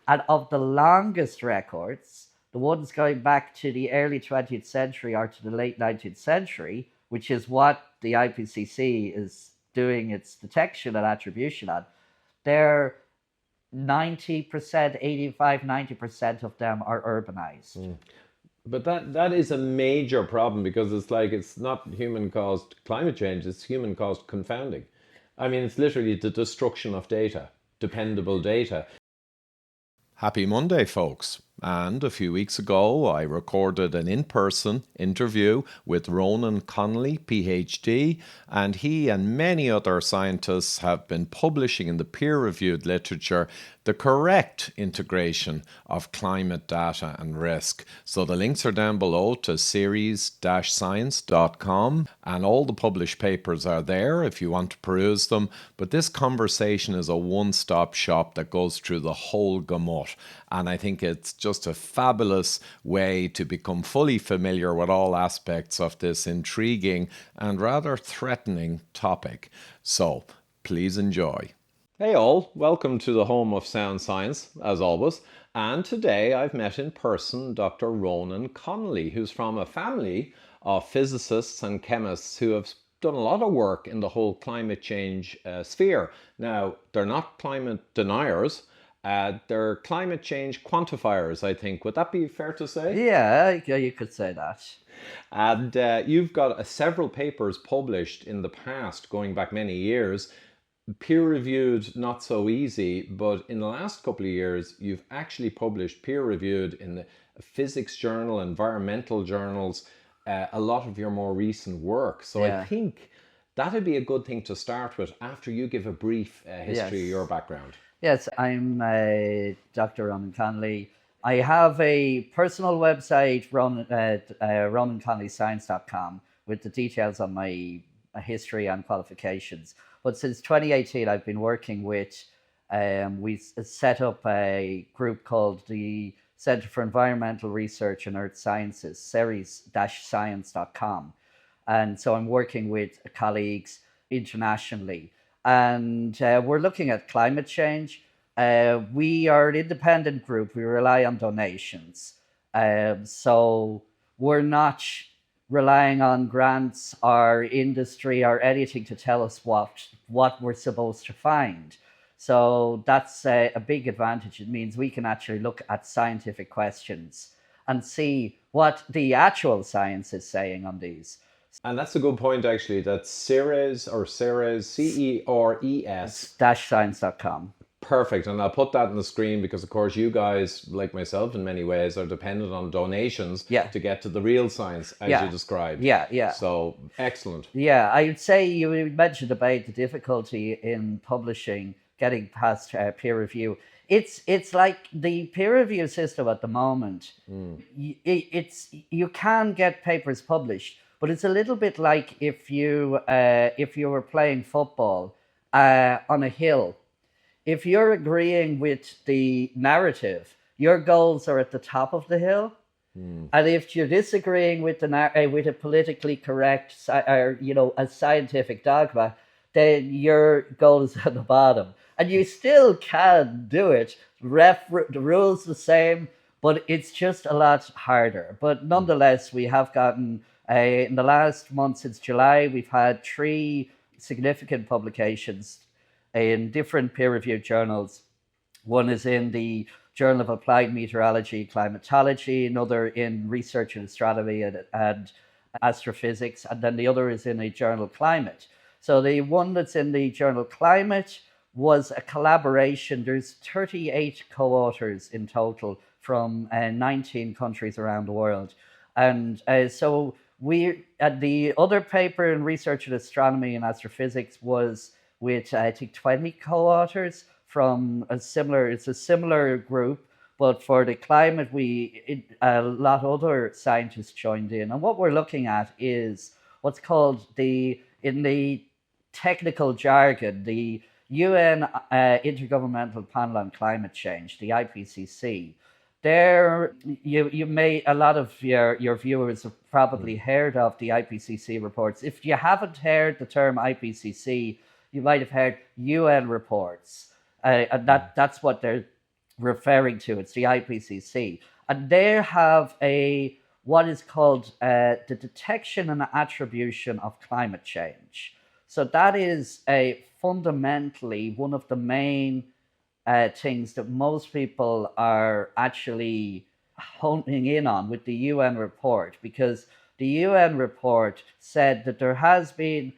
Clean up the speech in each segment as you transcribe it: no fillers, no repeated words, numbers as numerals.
And of the longest records, the ones going back to the early 20th century or to the late 19th century, which is what the IPCC is doing its detection and attribution on, they're 90%, 85, 90% of them are urbanized. But that is a major problem, because it's like, it's not human-caused climate change, it's human-caused confounding. I mean, it's literally the destruction of data, dependable data. Happy Monday, folks. And a few weeks ago, I recorded an in-person interview with Ronan Connley, PhD, and he and many other scientists have been publishing in the peer-reviewed literature the correct integration of climate data and risk. So the links are down below to series-science.com, and all the published papers are there if you want to peruse them. But this conversation is a one-stop shop that goes through the whole gamut, and I think it's just a fabulous way to become fully familiar with all aspects of this intriguing and rather threatening topic. So please enjoy. Hey all, welcome to the home of sound science, as always. And today I've met in person Dr. Ronan Connley, who's from a family of physicists and chemists who have done a lot of work in the whole climate change sphere. Now, they're not climate deniers, they're climate change quantifiers, I think. Would that be fair to say? Yeah, you could say that. And you've got several papers published in the past, going back many years, peer-reviewed, not so easy, but in the last couple of years, you've actually published peer-reviewed in the physics journal, environmental journals, a lot of your more recent work. So Yeah. I think that'd be a good thing to start with after you give a brief history of your background. Yes, I'm Dr. Ronan Connley. I have a personal website, RonanConnellyScience.com, with the details on my history and qualifications. But since 2018, I've been working with, we set up a group called the Center for Environmental Research and Earth Sciences, series-science.com. And so I'm working with colleagues internationally. And we're looking at climate change. We are an independent group. We rely on donations. So we're not relying on grants or industry or anything to tell us what we're supposed to find. So that's a big advantage. It means we can actually look at scientific questions and see what the actual science is saying on these. And that's a good point, actually. That's Ceres, CERES -science.com. Perfect. And I'll put that on the screen because, of course, you guys, like myself in many ways, are dependent on donations to get to the real science, as you described. Yeah. So, excellent. Yeah, I would say you mentioned about the difficulty in publishing, getting past peer review. It's like the peer review system at the moment. You can get papers published, but it's a little bit like if you were playing football on a hill. If you're agreeing with the narrative, your goals are at the top of the hill. And if you're disagreeing with with a politically correct or a scientific dogma, then your goal is at the bottom. And you still can do it. The rules the same, but it's just a lot harder. But nonetheless, we have gotten in the last month since July, we've had 3 significant publications in different peer-reviewed journals. One is in the Journal of Applied Meteorology, Climatology, another in Research in Astronomy and Astrophysics, and then the other is in a journal Climate. So the one that's in the journal Climate was a collaboration. There's 38 co-authors in total from 19 countries around the world. And so the other paper in Research in Astronomy and Astrophysics was with, I think, 20 co-authors from it's a similar group, but for the climate, a lot of other scientists joined in. And what we're looking at is what's called in the technical jargon, the UN Intergovernmental Panel on Climate Change, the IPCC. There, a lot of your viewers have probably heard of the IPCC reports. If you haven't heard the term IPCC, you might have heard UN reports, and that's what they're referring to. It's the IPCC, and they have a what is called the detection and attribution of climate change. So that is a fundamentally one of the main things that most people are actually honing in on with the UN report, because the UN report said that there has been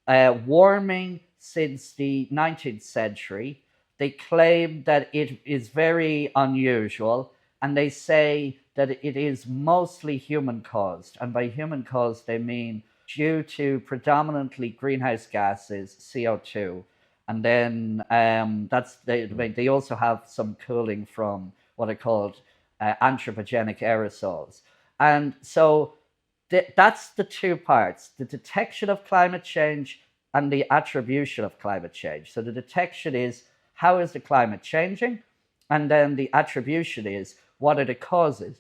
warming since the 19th century. They claim that it is very unusual, and they say that it is mostly human caused. And by human caused, they mean due to predominantly greenhouse gases, CO2. And then they also have some cooling from what are called anthropogenic aerosols. And so that's the two parts: the detection of climate change and the attribution of climate change. So the detection is, how is the climate changing? And then the attribution is, what are the causes?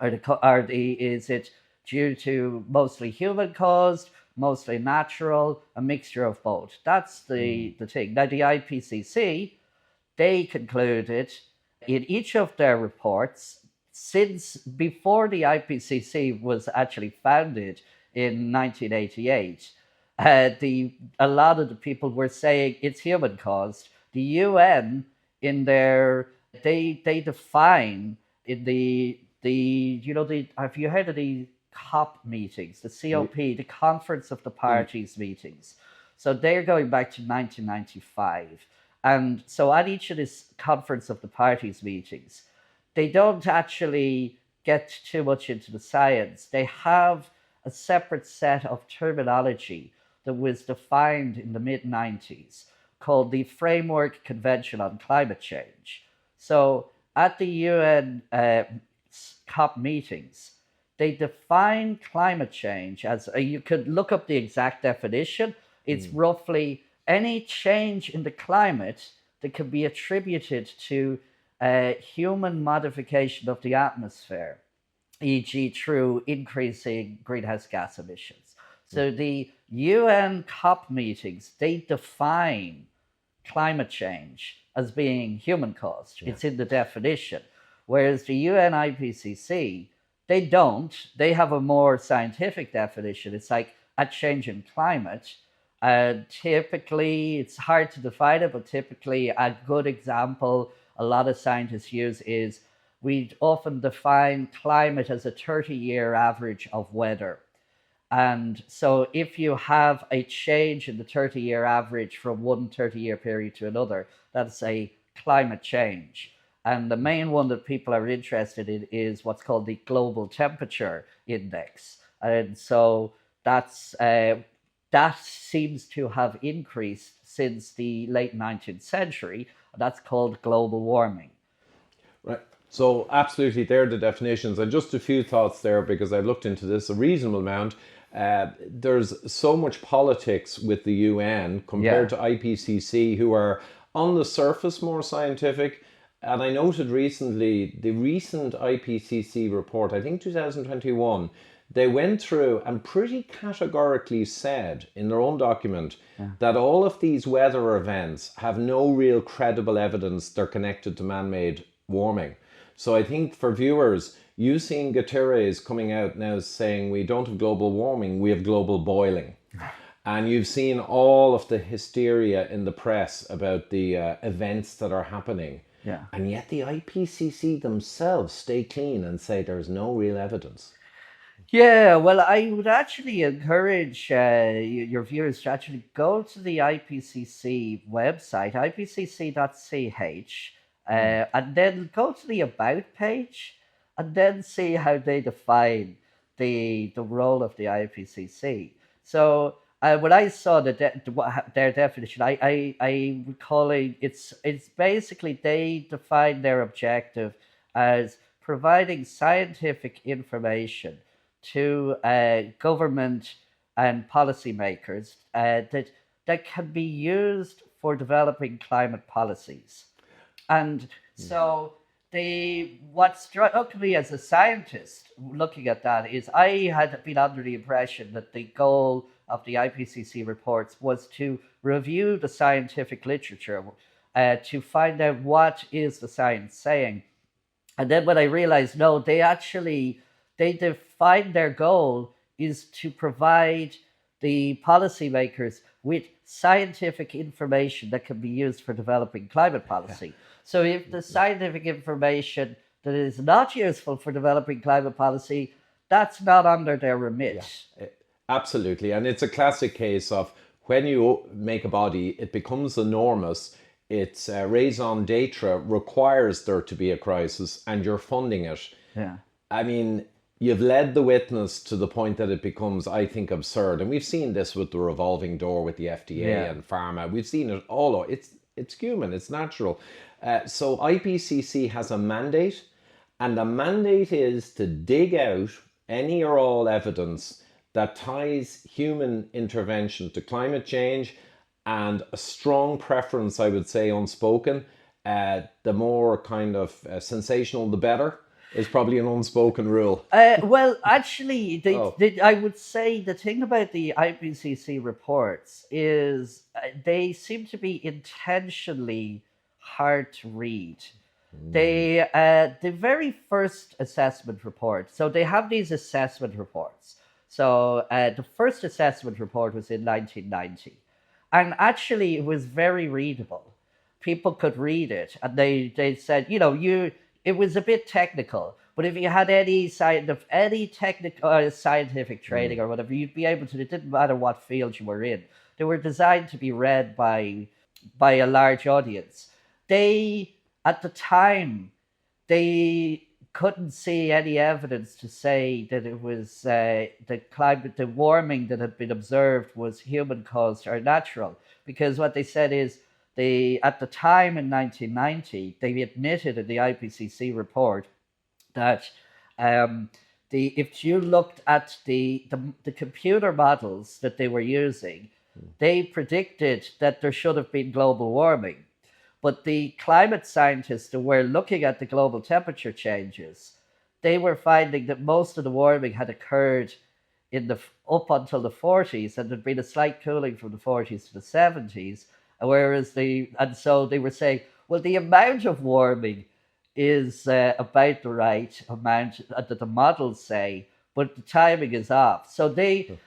Is it due to mostly human caused, mostly natural, a mixture of both? That's the thing. Now, the IPCC, they concluded in each of their reports, since before the IPCC was actually founded in 1988, a lot of the people were saying it's human caused. The UN in their they define in the have you heard of the COP meetings, the COP, the Conference of the Parties meetings? So they're going back to 1995. And so at each of this Conference of the Parties meetings, they don't actually get too much into the science. They have a separate set of terminology that was defined in the mid-90s called the Framework Convention on Climate Change. So at the UN COP meetings, they define climate change as, you could look up the exact definition. It's roughly any change in the climate that can be attributed to human modification of the atmosphere, e.g. through increasing greenhouse gas emissions. So the UN COP meetings, they define climate change as being human caused. Yeah. It's in the definition. Whereas the UN IPCC, they don't. They have a more scientific definition. It's like a change in climate. Typically, it's hard to define it, but typically a good example a lot of scientists use is, we often define climate as a 30-year average of weather. And so if you have a change in the 30-year average from one 30-year period to another, that's a climate change. And the main one that people are interested in is what's called the global temperature index. And so that seems to have increased since the late 19th century. That's called global warming. Right. So absolutely, there are the definitions. And just a few thoughts there, because I've looked into this a reasonable amount. There's so much politics with the UN compared to IPCC, who are on the surface more scientific. And I noted recently, the recent IPCC report, I think 2021, they went through and pretty categorically said in their own document that all of these weather events have no real credible evidence they're connected to man-made warming. So I think for viewers, you've seen Guterres coming out now saying we don't have global warming, we have global boiling. And you've seen all of the hysteria in the press about the events that are happening. Yeah. And yet the IPCC themselves stay clean and say there's no real evidence. Yeah, well, I would actually encourage your viewers to actually go to the IPCC website, ipcc.ch, and then go to the About page, and then see how they define the role of the IPCC. So when I saw their definition, I recalling it's basically they define their objective as providing scientific information to government and policymakers that can be used for developing climate policies. And so what struck me as a scientist looking at that is, I had been under the impression that the goal of the IPCC reports was to review the scientific literature to find out what is the science saying. And then when I realized, no, they define their goal is to provide the policymakers with scientific information that can be used for developing climate policy. So if the scientific information that is not useful for developing climate policy, that's not under their remit. Absolutely. And it's a classic case of when you make a body, it becomes enormous. Its raison d'etre requires there to be a crisis, and you're funding it. Yeah. I mean, you've led the witness to the point that it becomes, I think, absurd. And we've seen this with the revolving door with the FDA and pharma. We've seen it all over. It's human, it's natural. So IPCC has a mandate, and the mandate is to dig out any or all evidence that ties human intervention to climate change, and a strong preference, I would say, unspoken. The more kind of sensational, the better, is probably an unspoken rule. Well, actually, I would say the thing about the IPCC reports is they seem to be intentionally hard to read. The very first assessment report, so they have these assessment reports. So the first assessment report was in 1990. And actually, it was very readable. People could read it. And they said, it was a bit technical. But if you had any technical scientific training or whatever, you'd be able to. It didn't matter what field you were in. They were designed to be read by a large audience. At the time, they couldn't see any evidence to say that it was the warming that had been observed was human caused or natural, because what they said is at the time in 1990 they admitted in the IPCC report that if you looked at the computer models that they were using, they predicted that there should have been global warming. But the climate scientists who were looking at the global temperature changes, they were finding that most of the warming had occurred up until the 40s, and there'd been a slight cooling from the 40s to the 70s. And so they were saying, well, the amount of warming is about the right amount that the models say, but the timing is off. So they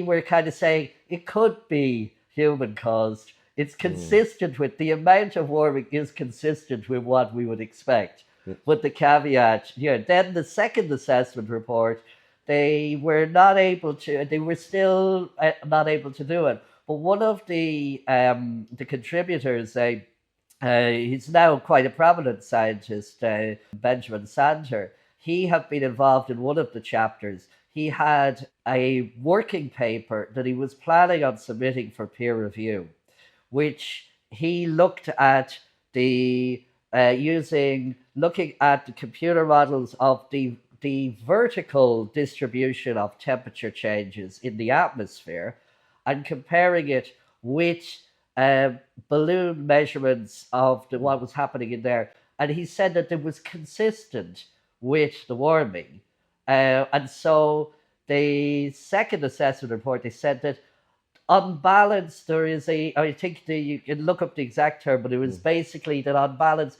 were kind of saying it could be human caused. It's consistent with the amount of warming is consistent with what we would expect. But the caveat, then the second assessment report, they were still not able to do it. But one of the contributors, he's now quite a prominent scientist, Benjamin Sander, he had been involved in one of the chapters. He had a working paper that he was planning on submitting for peer review, which he looked at looking at the computer models of the vertical distribution of temperature changes in the atmosphere and comparing it with balloon measurements of what was happening in there. And he said that it was consistent with the warming. And so the second assessment report, they said that on balance, I think you can look up the exact term, but it was basically that on balance,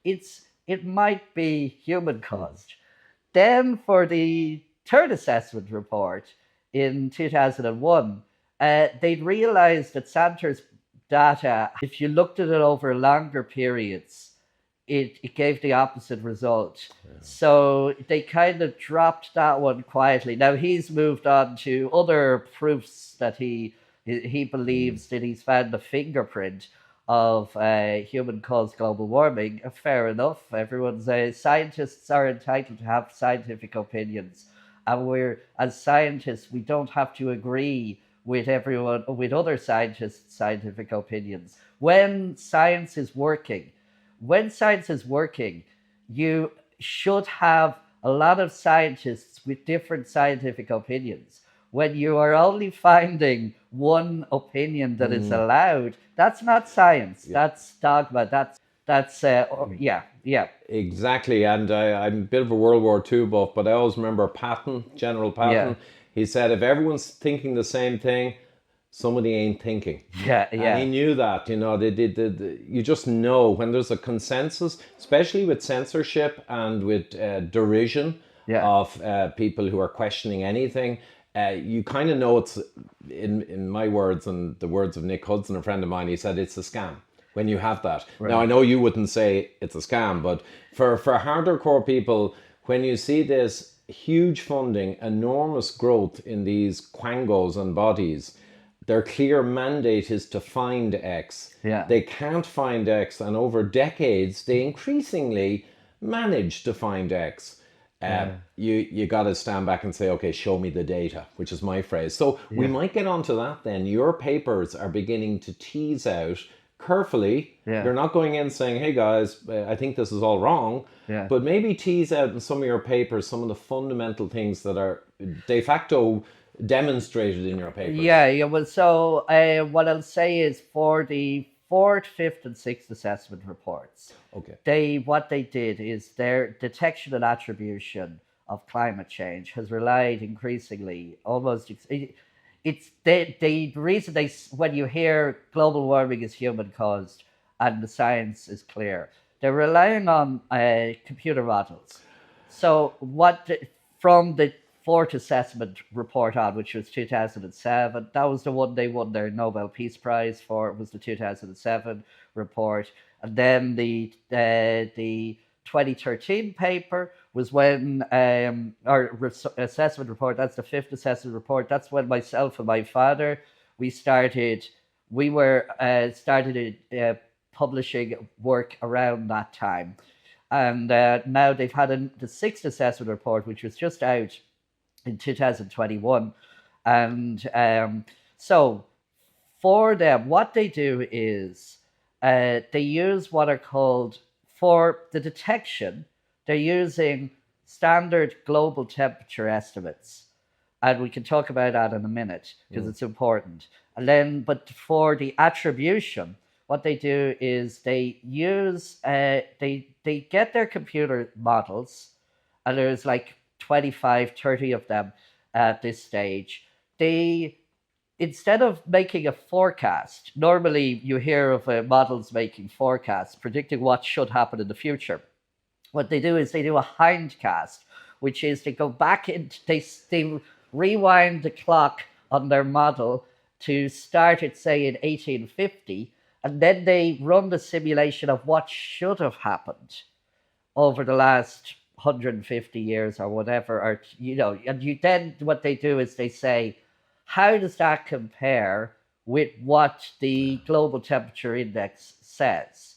it might be human caused. Then for the third assessment report in 2001, they'd realized that Sander's data, if you looked at it over longer periods, it gave the opposite result. Yeah. So they kind of dropped that one quietly. Now he's moved on to other proofs that he believes that he's found the fingerprint of human-caused global warming. Fair enough. Scientists are entitled to have scientific opinions, and as scientists, we don't have to agree with other scientists' scientific opinions. When science is working, you should have a lot of scientists with different scientific opinions. When you are only finding one opinion that is allowed, that's not science. Yeah. That's dogma. Yeah. Exactly. And I'm a bit of a World War II buff, but I always remember General Patton. Yeah. He said, if everyone's thinking the same thing, somebody ain't thinking. Yeah, And yeah. he knew that, you know, you just know when there's a consensus, especially with censorship and with derision Yeah. of people who are questioning anything. You kind of know it's, in my words and the words of Nick Hudson, a friend of mine, he said it's a scam when you have that. Now, I know you wouldn't say it's a scam, but for harder core people, when you see this huge funding, enormous growth in these quangos and bodies, their clear mandate is to find X. Yeah. They can't find X, and over decades, they increasingly manage to find X. You got to stand back and say, okay, show me the data, which is my phrase. So we might get onto that then. Your papers are beginning to tease out carefully. Yeah. You're not going in saying, hey guys, I think this is all wrong. Yeah. But maybe tease out in some of your papers some of the fundamental things that are de facto demonstrated in your papers. Yeah. Well, so what I'll say is for the fourth, fifth, and sixth assessment reports, Okay. what they did is their detection and attribution of climate change has relied increasingly almost. It's the reason when you hear global warming is human caused and the science is clear, they're relying on computer models. So from the fourth assessment report on, which was 2007, that was the one they won their Nobel Peace Prize for. It was the 2007 report, and then the 2013 paper was when assessment report. That's the fifth assessment report. That's when myself and my father started publishing work around that time. And now they've had the sixth assessment report, which was just out in 2021. And so for them, what they do is they use what are called, for the detection, they're using standard global temperature estimates. And we can talk about that in a minute because it's important. And then, but for the attribution, what they do is they use, they get their computer models, and there's like 25, 30 of them at this stage. They, instead of making a forecast, normally you hear of models making forecasts, predicting what should happen in the future. What they do is they do a hindcast, which is they go back and they rewind the clock on their model to start it, say, in 1850, and then they run the simulation of what should have happened over the last 150 years or whatever, or then what they do is they say, how does that compare with what the global temperature index says?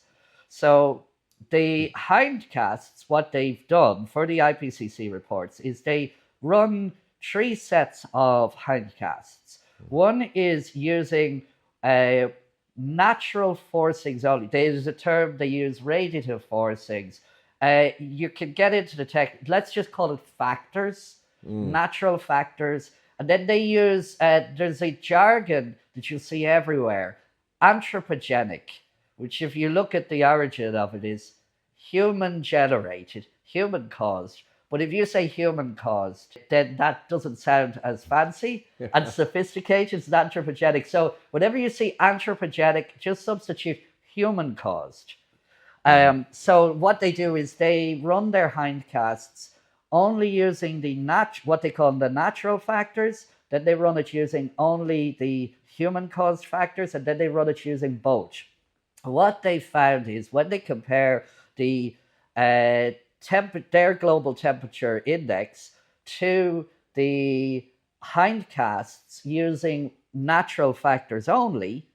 So the hindcasts, what they've done for the IPCC reports is they run three sets of hindcasts. One is using natural forcings only. There's a term they use, radiative forcings. You can get into the tech, let's just call it factors, natural factors. And then they use, there's a jargon that you see everywhere, anthropogenic, which if you look at the origin of it is human generated, human caused. But if you say human caused, then that doesn't sound as fancy and sophisticated. It's anthropogenic. So whenever you see anthropogenic, just substitute human caused. So what they do is they run their hindcasts only using what they call the natural factors. Then they run it using only the human caused factors, and then they run it using both. What they found is when they compare the their global temperature index to the hindcasts using natural factors only,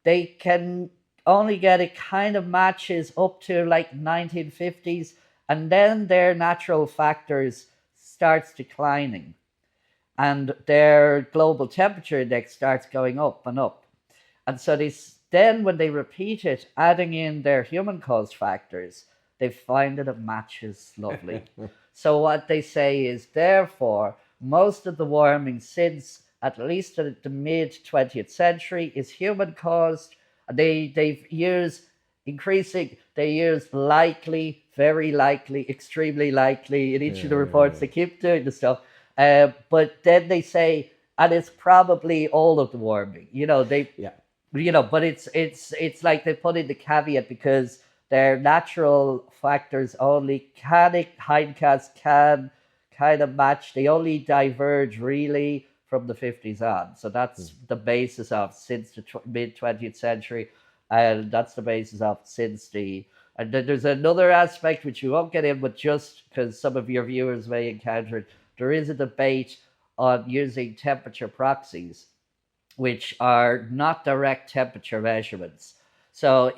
they can only get it kind of matches up to like 1950s, and then their natural factors starts declining and their global temperature index starts going up and up. And so then when they repeat it, adding in their human caused factors, they find that it matches lovely. So what they say is, therefore, most of the warming since at least the mid 20th century is human caused. They use likely, very likely, extremely likely in each of the reports. They keep doing the stuff. But then they say, and it's probably all of the warming. Yeah. But it's like they put in the caveat because their natural factors only hindcast can kind of match. They only diverge really from the 50s on. So that's the basis of since the mid 20th century, and that's the basis of since the. And then there's another aspect which we won't get in, but just because some of your viewers may encounter it, there is a debate on using temperature proxies, which are not direct temperature measurements. So,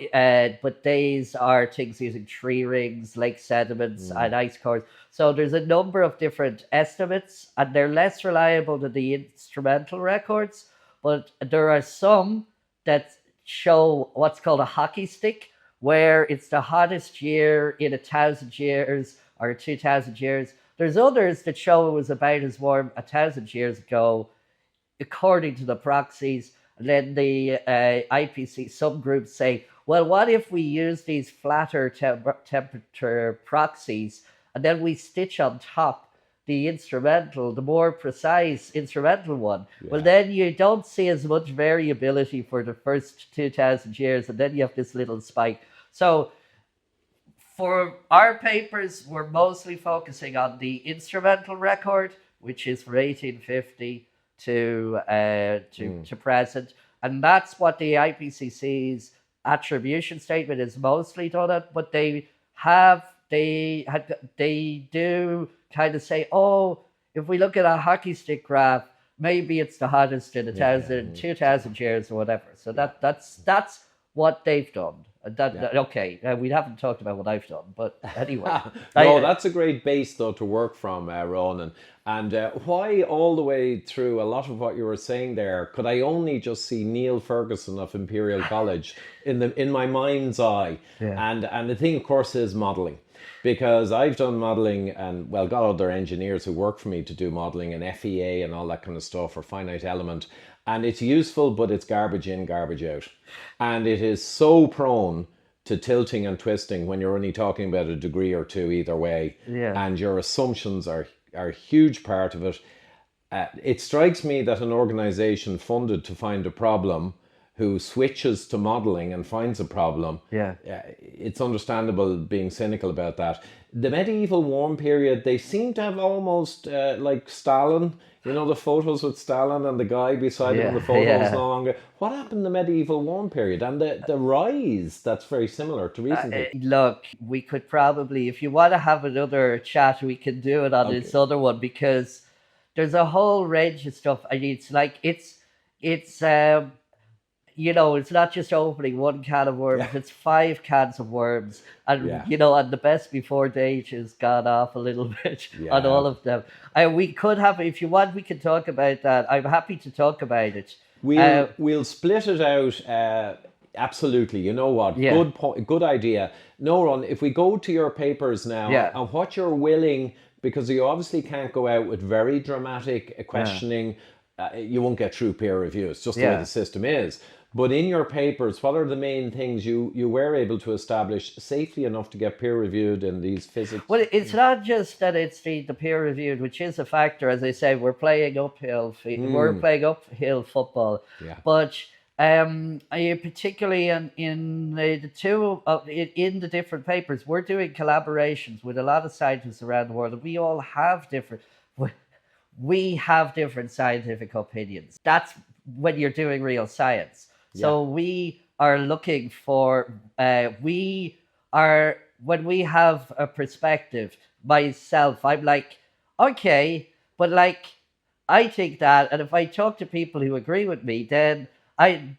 but these are things using tree rings, lake sediments, and ice cores. So there's a number of different estimates, and they're less reliable than the instrumental records. But there are some that show what's called a hockey stick, where it's the hottest year in 1,000 years or 2,000 years. There's others that show it was about as warm 1,000 years ago, according to the proxies. And then the IPCC subgroups say, well, what if we use these flatter temperature proxies and then we stitch on top the instrumental, the more precise instrumental one? Yeah. Well, then you don't see as much variability for the first 2,000 years, and then you have this little spike. So for our papers, we're mostly focusing on the instrumental record, which is from 1850 to present, and that's what the IPCC's attribution statement is mostly done at. But they do kind of say, oh, if we look at a hockey stick graph, maybe it's the hottest in 2,000 years or whatever. So that's what they've done. Okay, we haven't talked about what I've done, but anyway. No, that's a great base, though, to work from, Ronan. And why all the way through a lot of what you were saying there, could I only just see Neil Ferguson of Imperial College in my mind's eye? Yeah. And the thing, of course, is modelling. Because I've done modelling and, well, got other engineers who work for me to do modelling and FEA and all that kind of stuff, or finite element. And it's useful, but it's garbage in, garbage out. And it is so prone to tilting and twisting when you're only talking about a degree or two either way. Yeah. And your assumptions are a huge part of it. It strikes me that an organisation funded to find a problem who switches to modelling and finds a problem, it's understandable being cynical about that. The medieval warm period, they seem to have almost like Stalin, the photos with Stalin and the guy beside him in the photos no longer. What happened in the medieval warm period and the rise that's very similar to recently? Look, we could probably, if you want to have another chat, we can do it on this other one, because there's a whole range of stuff. I mean, it's not just opening one can of worms, it's 5 cans of worms. And, and the best before date has gone off a little bit on all of them. We could have, if you want, we can talk about that. I'm happy to talk about it. We'll split it out. Absolutely. You know what? Yeah. Good idea. No, Ron, if we go to your papers now and what you're willing, because you obviously can't go out with very dramatic questioning. You won't get true peer review. It's just the way the system is. But in your papers, what are the main things you were able to establish safely enough to get peer reviewed in these physics? Well, it's not just that it's the peer reviewed, which is a factor. As I say, we're playing uphill. We're playing uphill football. Yeah. But particularly in the different papers, we're doing collaborations with a lot of scientists around the world, and we all have different scientific opinions. That's when you're doing real science. So we are looking for, when we have a perspective, myself, I'm like, okay, but like, I think that, and if I talk to people who agree with me, then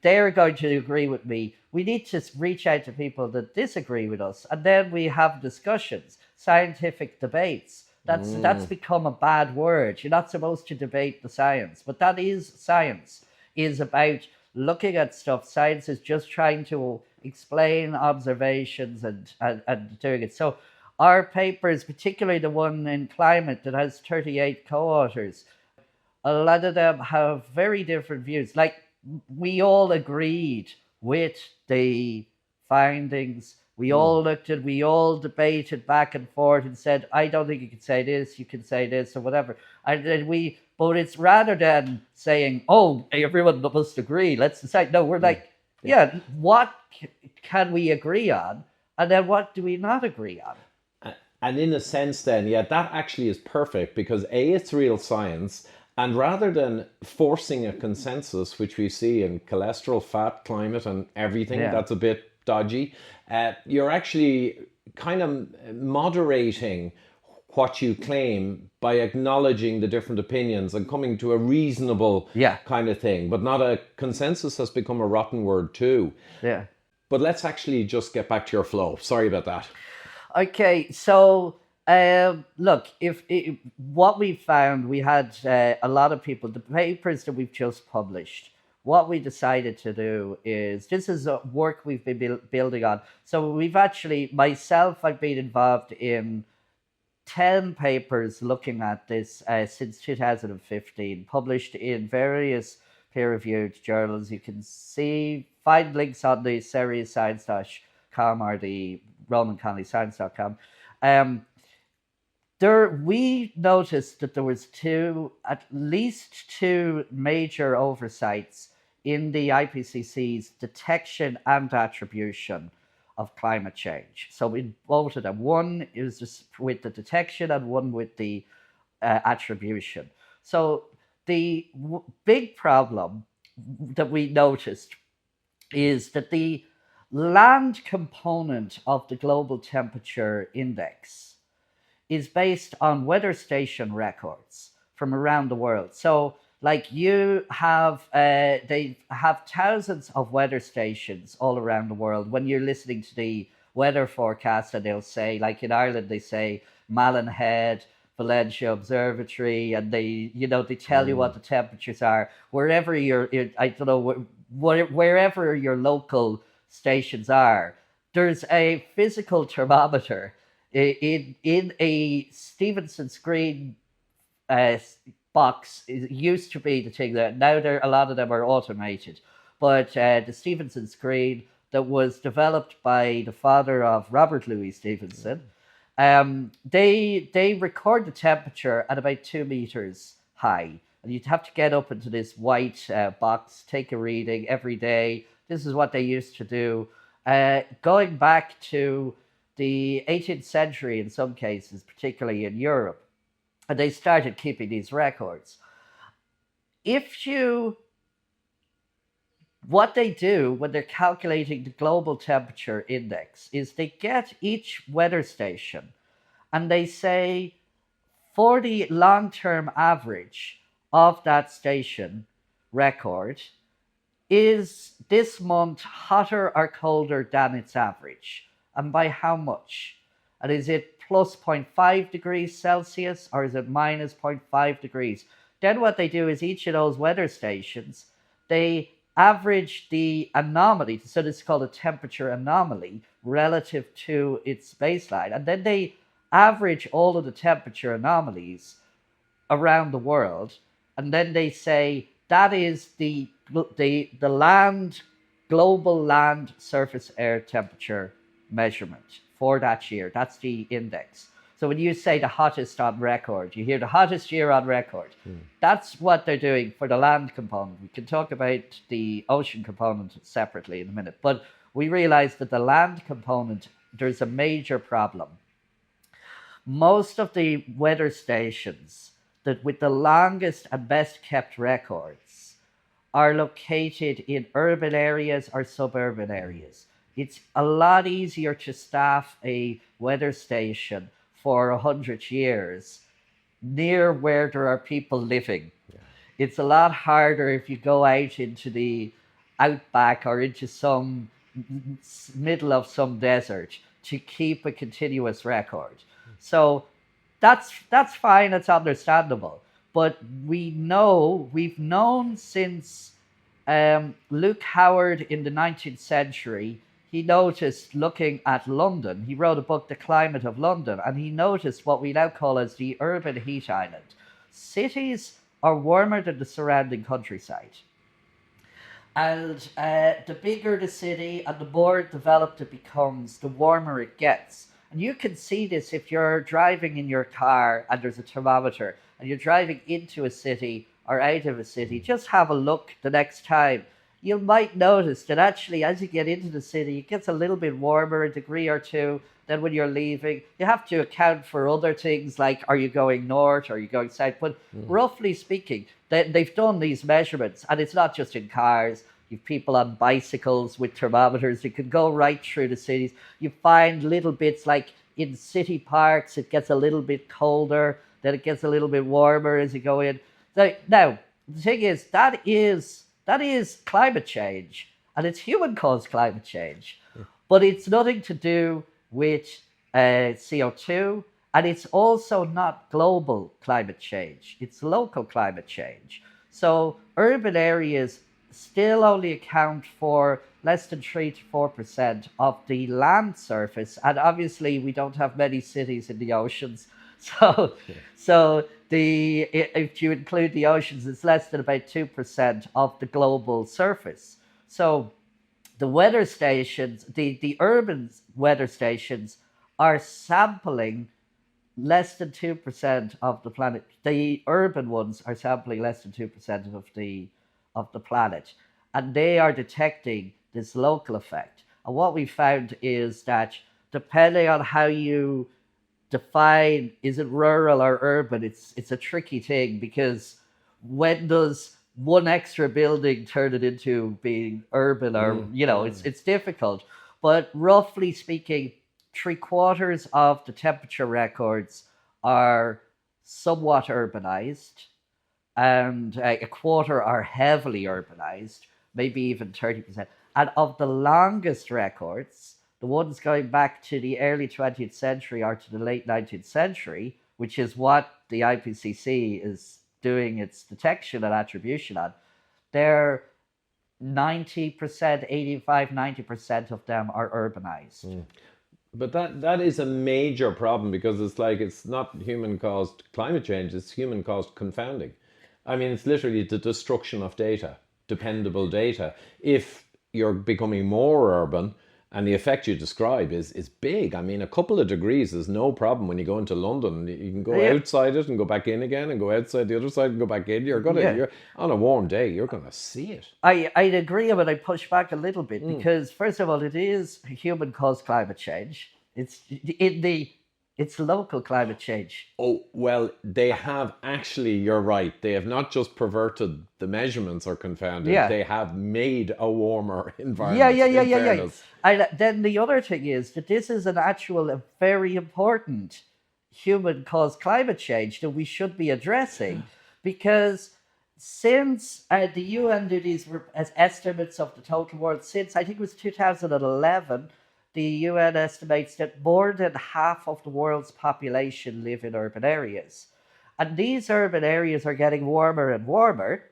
they're going to agree with me. We need to reach out to people that disagree with us, and then we have discussions, scientific debates. That's become a bad word. You're not supposed to debate the science, but that is science, is about looking at stuff. Science is just trying to explain observations and doing it. So our papers, particularly the one in climate that has 38 co-authors, a lot of them have very different views. Like, we all agreed with the findings We all looked at, we all debated back and forth and said, I don't think you can say this, you can say this, or whatever. And then but it's rather than saying, oh, everyone must agree, let's decide. No, we're like, what can we agree on? And then what do we not agree on? And in a sense then, that actually is perfect because it's real science. And rather than forcing a consensus, which we see in cholesterol, fat, climate, and everything that's a bit dodgy, you're actually kind of moderating what you claim by acknowledging the different opinions and coming to a reasonable kind of thing. But not a consensus has become a rotten word too. Yeah. But let's actually just get back to your flow. Sorry about that. Okay, so look, what we found, we had a lot of people, the papers that we've just published, what we decided to do is, this is work we've been building on. So we've actually, myself, I've been involved in 10 papers looking at this since 2015, published in various peer-reviewed journals. You can find links on the seriousscience.com or the Ronan Connley science.com. We noticed that there was at least two major oversights in the IPCC's detection and attribution of climate change. So we voted them. One is just with the detection and one with the attribution. So the big problem that we noticed is that the land component of the global temperature index is based on weather station records from around the world. So like they have thousands of weather stations all around the world. When you're listening to the weather forecast, and they'll say, like in Ireland, they say Malin Head, Valencia Observatory, and they tell you what the temperatures are. Wherever wherever your local stations are, there's a physical thermometer in a Stevenson screen box. It used to be the thing that now a lot of them are automated, but the Stevenson screen that was developed by the father of Robert Louis Stevenson, they record the temperature at about 2 meters high, and you'd have to get up into this white box, take a reading every day. This is what they used to do, going back to the 18th century in some cases, particularly in Europe. And they started keeping these records. What they do when they're calculating the global temperature index is they get each weather station and they say, for the long-term average of that station record, is this month hotter or colder than its average? And by how much? And is it plus 0.5 degrees Celsius or is it minus 0.5 degrees? Then what they do is each of those weather stations, they average the anomaly, so this is called a temperature anomaly, relative to its baseline. And then they average all of the temperature anomalies around the world. And then they say that is the global land surface air temperature measurement for that year. That's the index. So when you say the hottest on record, you hear the hottest year on record. That's what they're doing for the land component. We can talk about the ocean component separately in a minute, but we realize that the land component, there's a major problem. Most of the weather stations that with the longest and best kept records are located in urban areas or suburban areas. It's a lot easier to staff a weather station for 100 years near where there are people living. It's a lot harder if you go out into the outback or into some middle of some desert to keep a continuous record. So that's fine, it's understandable. But we've known since Luke Howard in the 19th century, he noticed, looking at London, he wrote a book, The Climate of London, and he noticed what we now call as the urban heat island. Cities are warmer than the surrounding countryside. And the bigger the city and the more developed it becomes, the warmer it gets. And you can see this if you're driving in your car and there's a thermometer and you're driving into a city or out of a city. Just have a look the next time. You might notice that actually, as you get into the city, it gets a little bit warmer, a degree or two, than when you're leaving. You have to account for other things like, are you going north, are you going south? But roughly speaking, they've done these measurements, and it's not just in cars. You've people on bicycles with thermometers. You can go right through the cities. You find little bits like in city parks, it gets a little bit colder, then it gets a little bit warmer as you go in. Now, the thing is, that is climate change, and it's human-caused climate change. But it's nothing to do with CO2, and it's also not global climate change. It's local climate change. So urban areas still only account for less than 3 to 4% of the land surface, and obviously we don't have many cities in the oceans. So if you include the oceans, it's less than about 2% of the global surface. So the weather stations, the urban weather stations, are sampling less than 2% of the planet. The urban ones are sampling less than 2% of the planet, and they are detecting this local effect. And what we found is that depending on how you define, is it rural or urban, it's a tricky thing, because when does one extra building turn it into being urban, or it's difficult. But roughly speaking, 3/4 of the temperature records are somewhat urbanized, and a quarter are heavily urbanized, maybe even 30%. And of the longest records, the ones going back to the early 20th century or to the late 19th century, which is what the IPCC is doing its detection and attribution on, they're 90%, 85, 90% of them are urbanized. But that is a major problem, because it's not human-caused climate change, it's human-caused confounding. I mean, it's literally the destruction of data, dependable data. If you're becoming more urban, and the effect you describe is big. I mean, a couple of degrees is no problem when you go into London. You can go outside it and go back in again, and go outside the other side and go back in. You're on a warm day, you're going to see it. I'd agree, but I push back a little bit, because first of all, it is human-caused climate change. It's local climate change. Oh, well, they have actually, you're right. They have not just perverted the measurements or confounded. Yeah. They have made a warmer environment. Yeah. And then the other thing is that this is an actual, a very important human-caused climate change that we should be addressing, because since the UN did these estimates of the total world, since I think it was 2011, the UN estimates that more than half of the world's population live in urban areas. And these urban areas are getting warmer and warmer,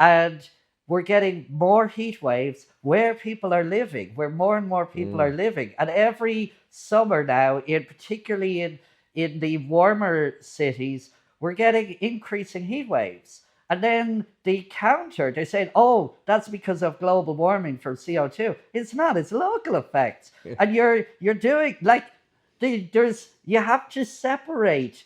and we're getting more heat waves where people are living, where more and more people are living. And every summer now, particularly in the warmer cities, we're getting increasing heat waves. And then the counter, they're saying, oh, that's because of global warming from CO2. It's not, it's local effects. And you're doing, you have to separate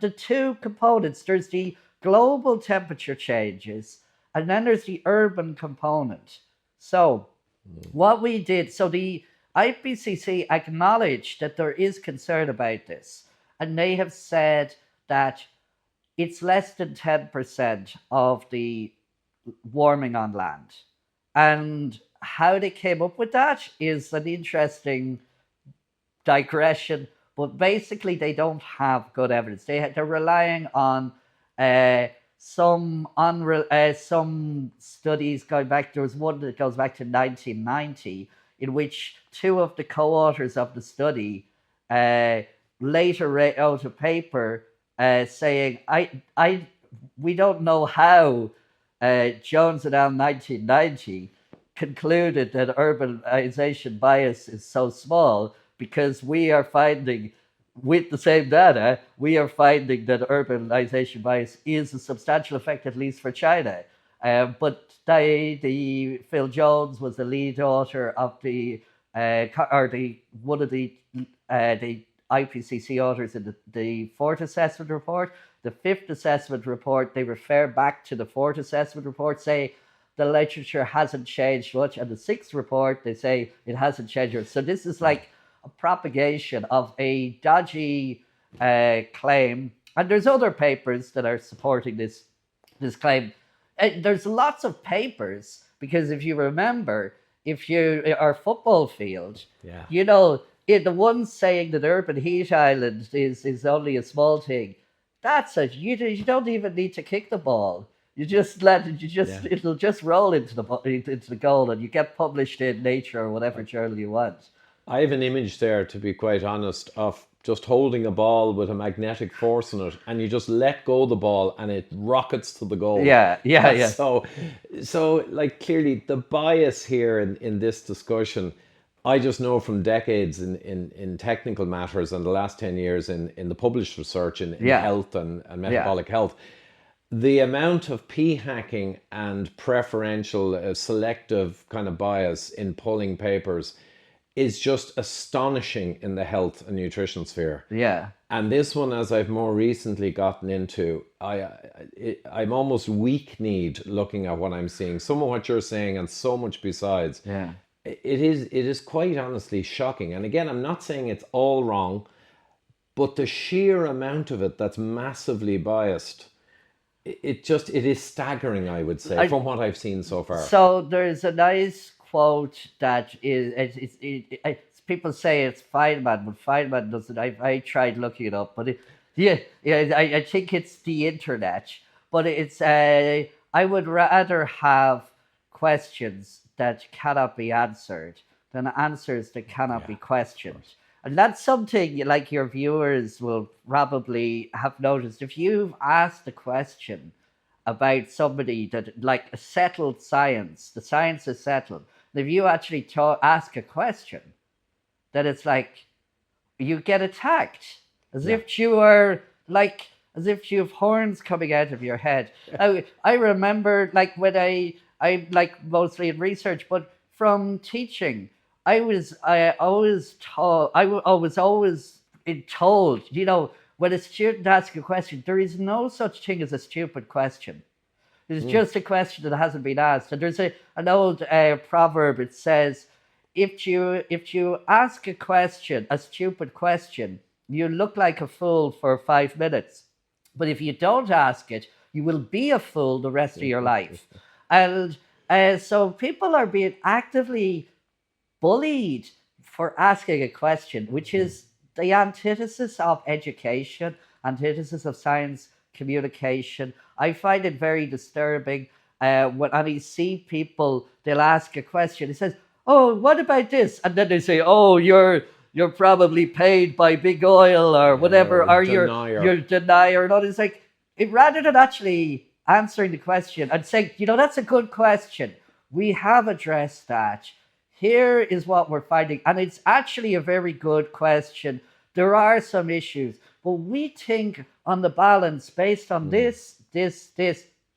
the two components. There's the global temperature changes, and then there's the urban component. So what we did, so the IPCC acknowledged that there is concern about this. And they have said that it's less than 10% of the warming on land. And how they came up with that is an interesting digression, but basically they don't have good evidence. They're relying on some studies going back. There was one that goes back to 1990, in which two of the co-authors of the study later wrote out a paper saying, we don't know how Jones et al. 1990 concluded that urbanization bias is so small, because we are finding, with the same data, we are finding that urbanization bias is a substantial effect, at least for China. But the Phil Jones was the lead author of the one of the IPCC authors in the fourth assessment report. The fifth assessment report, they refer back to the fourth assessment report, say the literature hasn't changed much, and the sixth report, they say it hasn't changed much. So this is like a propagation of a dodgy claim, and there's other papers that are supporting this claim. There's lots of papers, because if you remember, our football field, you know, the one saying that urban heat island is only a small thing, that's it. You don't even need to kick the ball. You just it'll just roll into the goal, and you get published in Nature or whatever journal you want. I have an image there, to be quite honest, of just holding a ball with a magnetic force in it, and you just let go the ball and it rockets to the goal. Yeah. So like, clearly the bias here in this discussion, I just know from decades in technical matters, and the last 10 years in the published research in health and metabolic health, the amount of p-hacking and preferential selective kind of bias in pulling papers is just astonishing in the health and nutrition sphere. Yeah. And this one, as I've more recently gotten into, I'm almost weak-kneed looking at what I'm seeing. Some of what you're saying and so much besides. Yeah. It is quite honestly shocking. And again, I'm not saying it's all wrong, but the sheer amount of it that's massively biased, it is staggering, I would say, from what I've seen so far. So there's a nice quote that is people say it's Feynman, but Feynman doesn't. I tried looking it up, but I think it's the internet. But it's I would rather have questions that cannot be answered than answers that cannot be questioned. And that's something like your viewers will probably have noticed. If you've asked a question about somebody that, like a settled science, the science is settled. If you actually ask a question, then it's like you get attacked as if you are like, as if you have horns coming out of your head. I remember, like, when I like mostly in research, but from teaching, I was always told, you know, when a student asks a question, there is no such thing as a stupid question. It's just a question that hasn't been asked. And there's an old proverb. It says, if you ask a question, a stupid question, you look like a fool for 5 minutes. But if you don't ask it, you will be a fool the rest of your life. And so people are being actively bullied for asking a question, which is the antithesis of education, antithesis of science communication. I find it very disturbing when I see people, they'll ask a question. It says, "Oh, what about this?" And then they say, "Oh, you're probably paid by big oil or whatever, or you're denier." And all. It's like, rather than actually answering the question and saying, you know, that's a good question. We have addressed that. Here is what we're finding. And it's actually a very good question. There are some issues, but we think on the balance based on this.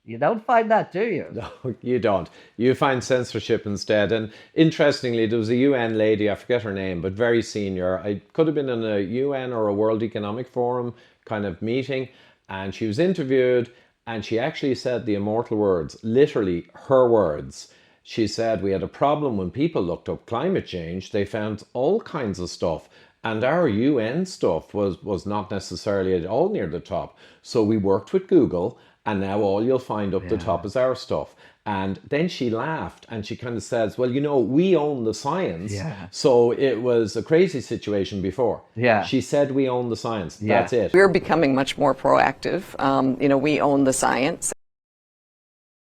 You don't find that, do you? No, you don't. You find censorship instead. And interestingly, there was a UN lady, I forget her name, but very senior. I could have been in a UN or a World Economic Forum kind of meeting, and she was interviewed, and she actually said the immortal words, literally her words. She said, we had a problem when people looked up climate change. They found all kinds of stuff. And our UN stuff was not necessarily at all near the top. So we worked with Google, and now all you'll find up the top is our stuff. And then she laughed and she kind of says, well, you know, we own the science. Yeah. So it was a crazy situation before. Yeah. She said we own the science. Yeah. That's it. We're becoming much more proactive. You know, we own the science.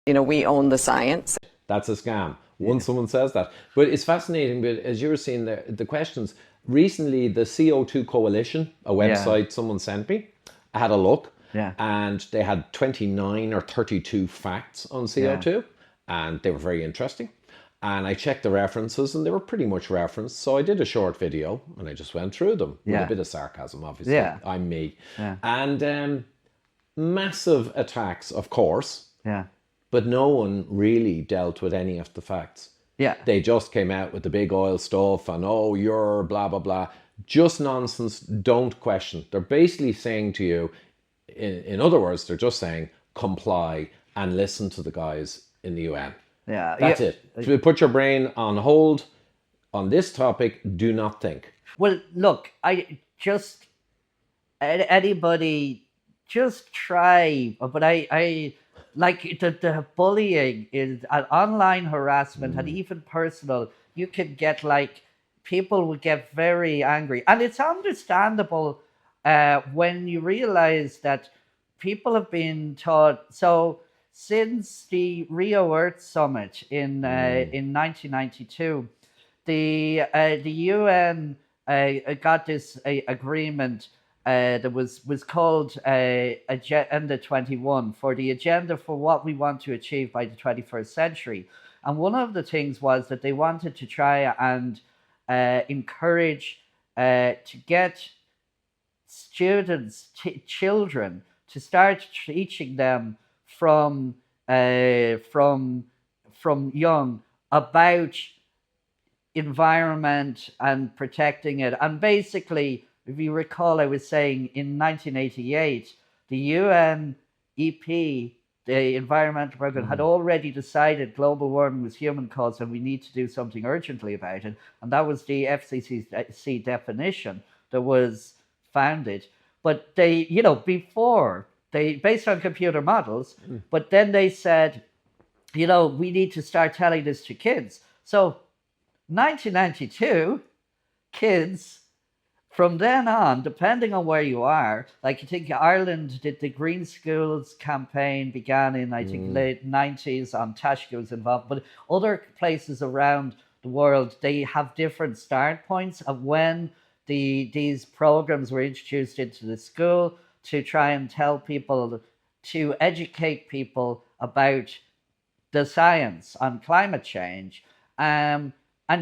You know, we own the science. That's a scam. Once someone says that. But it's fascinating, but as you were seeing the questions, recently the CO2 Coalition, a website someone sent me, I had a look. Yeah. And they had 29 or 32 facts on CO2, and they were very interesting. And I checked the references, and they were pretty much referenced. So I did a short video, and I just went through them with a bit of sarcasm, obviously. Yeah. I'm me. Yeah. And massive attacks, of course. Yeah. but no one really dealt with any of the facts. Yeah. They just came out with the big oil stuff and, oh, you're blah, blah, blah. Just nonsense. Don't question. They're basically saying to you, in other words, they're just saying, comply and listen to the guys in the UN. Yeah. That's it. If you put your brain on hold on this topic, do not think. Well, look, anybody just try, but I like the bullying is online harassment and even personal. You could get people would get very angry, and it's understandable when you realize that people have been taught. So since the Rio Earth Summit in 1992, the UN got this agreement that was called Agenda 21 for the agenda for what we want to achieve by the 21st century. And one of the things was that they wanted to try and encourage to get students, children, to start teaching them from young about environment and protecting it. And basically, if you recall, I was saying in 1988, the UN EP, the Environmental Programme, had already decided global warming was human caused and we need to do something urgently about it. And that was the FCC definition that was founded. But they, before, they based on computer models, but then they said, we need to start telling this to kids. So 1992, kids, from then on, depending on where you are, like you think Ireland did the Green Schools campaign began in, I think, late 90s, Taoiseach was involved, but other places around the world, they have different start points of when these programs were introduced into the school to try and tell people, to educate people about the science on climate change. And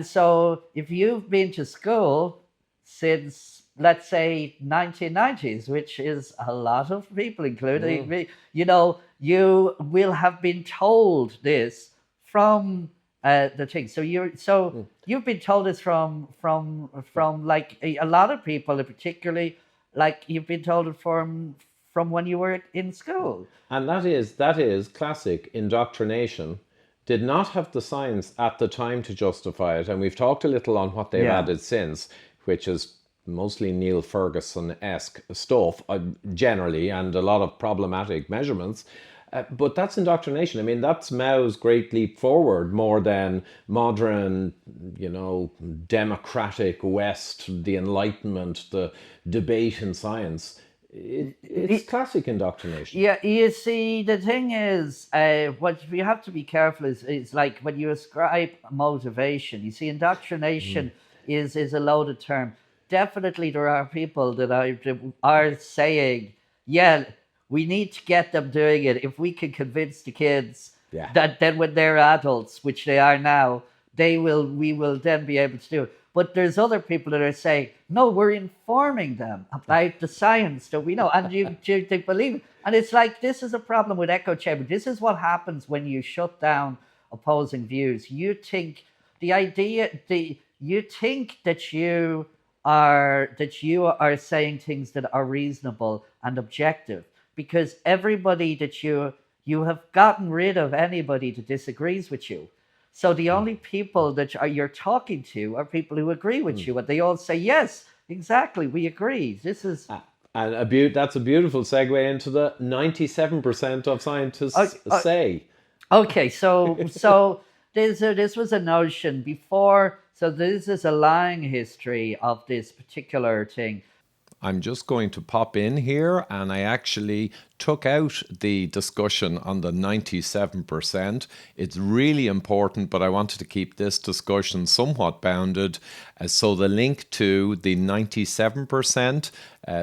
so if you've been to school since, let's say, 1990s, which is a lot of people, including me, you will have been told this from the thing. So you've been told this from like a lot of people, particularly like you've been told it from when you were in school. And that is classic indoctrination. Did not have the science at the time to justify it. And we've talked a little on what they've added since, which is mostly Neil Ferguson-esque stuff, generally, and a lot of problematic measurements. But that's indoctrination. I mean, that's Mao's great leap forward more than modern, democratic West, the Enlightenment, the debate in science. It's classic indoctrination. Yeah, you see, the thing is, what we have to be careful is like when you ascribe motivation, you see, indoctrination is a loaded term. Definitely there are people that are saying, yeah, we need to get them doing it. If we can convince the kids that then when they're adults, which they are now, we will then be able to do it. But there's other people that are saying, no, we're informing them about the science that we know. And they believe it. And it's like, this is a problem with echo chamber. This is what happens when you shut down opposing views. You think you think that you are saying things that are reasonable and objective, because everybody that you have gotten rid of anybody that disagrees with you. So the only people that you're talking to are people who agree with you, and they all say, yes, exactly, we agree. This is... And that's a beautiful segue into the 97% of scientists say. Okay, so this was a notion before, so this is a long history of this particular thing. I'm just going to pop in here, and I actually took out the discussion on the 97%. It's really important, but I wanted to keep this discussion somewhat bounded. So the link to the 97%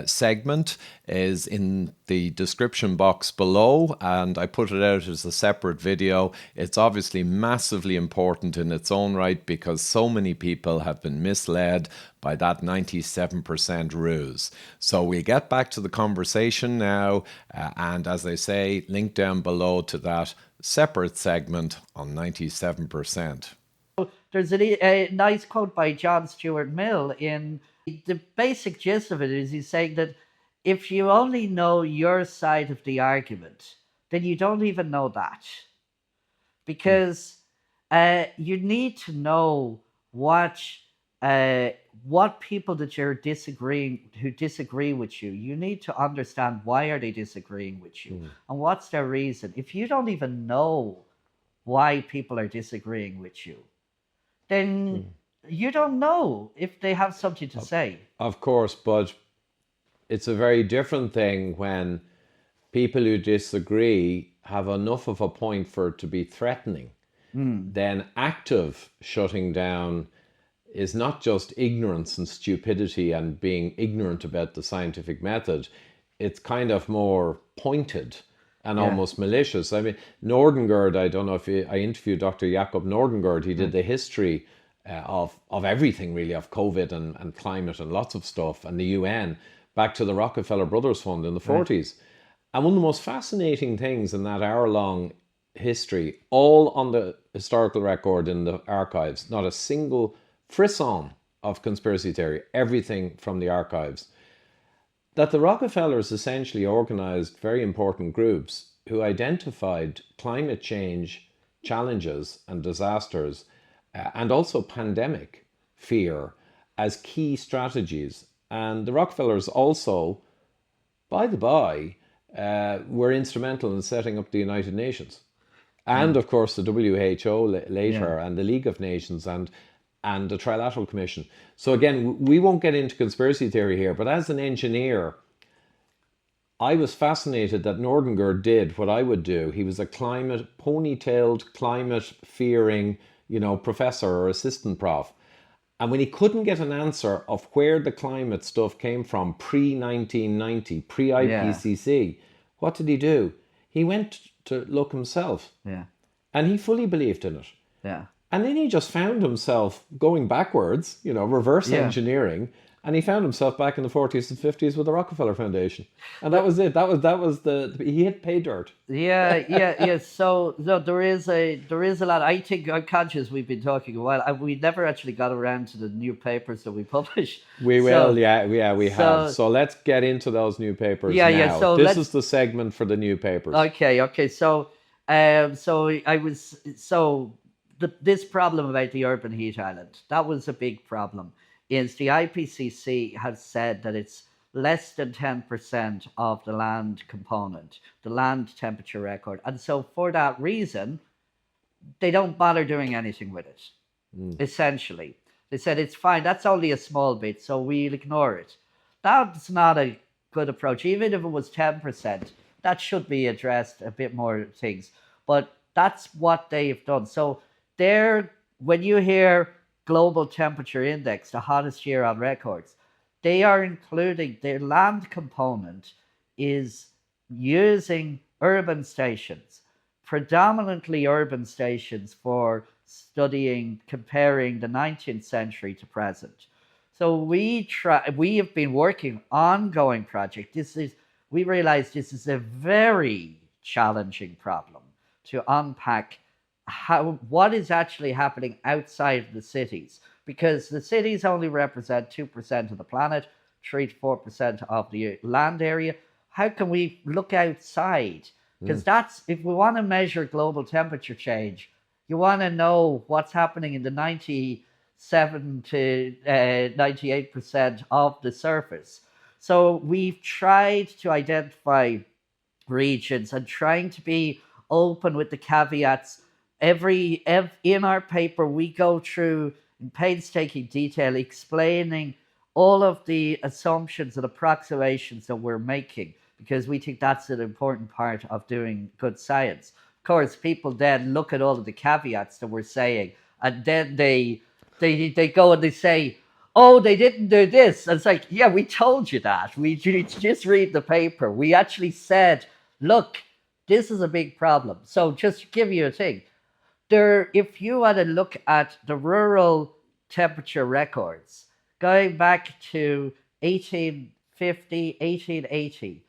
segment is in the description box below, and I put it out as a separate video. It's obviously massively important in its own right because so many people have been misled by that 97% ruse. So we get back to the conversation now, and as I say, link down below to that separate segment on 97%. There's a nice quote by John Stuart Mill. In the basic gist of it is he's saying that if you only know your side of the argument, then you don't even know that. Because you need to know what people that you're who disagree with you, you need to understand why are they disagreeing with you and what's their reason. If you don't even know why people are disagreeing with you, then you don't know if they have something to say. Of course, but it's a very different thing when people who disagree have enough of a point for it to be threatening. Then active shutting down is not just ignorance and stupidity and being ignorant about the scientific method. It's kind of more pointed and almost malicious. I mean, Nordengard, I don't know if I interviewed Dr. Jakob Nordengard. He did the history of everything really, of COVID and climate and lots of stuff, and the UN, back to the Rockefeller Brothers Fund in the 40s. And one of the most fascinating things in that hour-long history, all on the historical record in the archives, not a single frisson of conspiracy theory, everything from the archives, that the Rockefellers essentially organized very important groups who identified climate change challenges and disasters and also pandemic fear as key strategies. And the Rockefellers also, by the by, were instrumental in setting up the United Nations. And of course the WHO later, and the League of Nations and the Trilateral Commission. So again, we won't get into conspiracy theory here, but as an engineer, I was fascinated that Nordengard did what I would do. He was a ponytailed, climate-fearing, professor or assistant prof. And when he couldn't get an answer of where the climate stuff came from pre-1990, pre-IPCC, what did he do? He went to look himself. And he fully believed in it. And then he just found himself going backwards, reverse engineering, and he found himself back in the 40s and 50s with the Rockefeller Foundation. And that was it. That was he hit pay dirt. So no, there is a lot. I think I'm conscious we've been talking a while, and we never actually got around to the new papers that we publish. We will, we have. So let's get into those new papers now. So this is the segment for the new papers. Okay. So this problem about the urban heat island, that was a big problem. Is the IPCC has said that it's less than 10% of the land component, the land temperature record. And so for that reason, they don't bother doing anything with it, essentially. They said, it's fine, that's only a small bit, so we'll ignore it. That's not a good approach. Even if it was 10%, that should be addressed a bit more things. But that's what they've done. So when you hear global temperature index, the hottest year on records, they are including their land component is using urban stations, predominantly urban stations, for comparing the 19th century to present. So we have been working ongoing project. We realize this is a very challenging problem to unpack what is actually happening outside of the cities, because the cities only represent 2% of the planet, 3 to 4% of the land area. How can we look outside? Because if we want to measure global temperature change, you want to know what's happening in the 97 to 98% of the surface. So we've tried to identify regions and trying to be open with the caveats. In our paper, we go through in painstaking detail explaining all of the assumptions and approximations that we're making, because we think that's an important part of doing good science. Of course, people then look at all of the caveats that we're saying, and then they go and they say, oh, they didn't do this. And it's like, yeah, we told you that. We just read the paper. We actually said, look, this is a big problem. So just to give you a thing, if you had a look at the rural temperature records going back to 1850, 1880,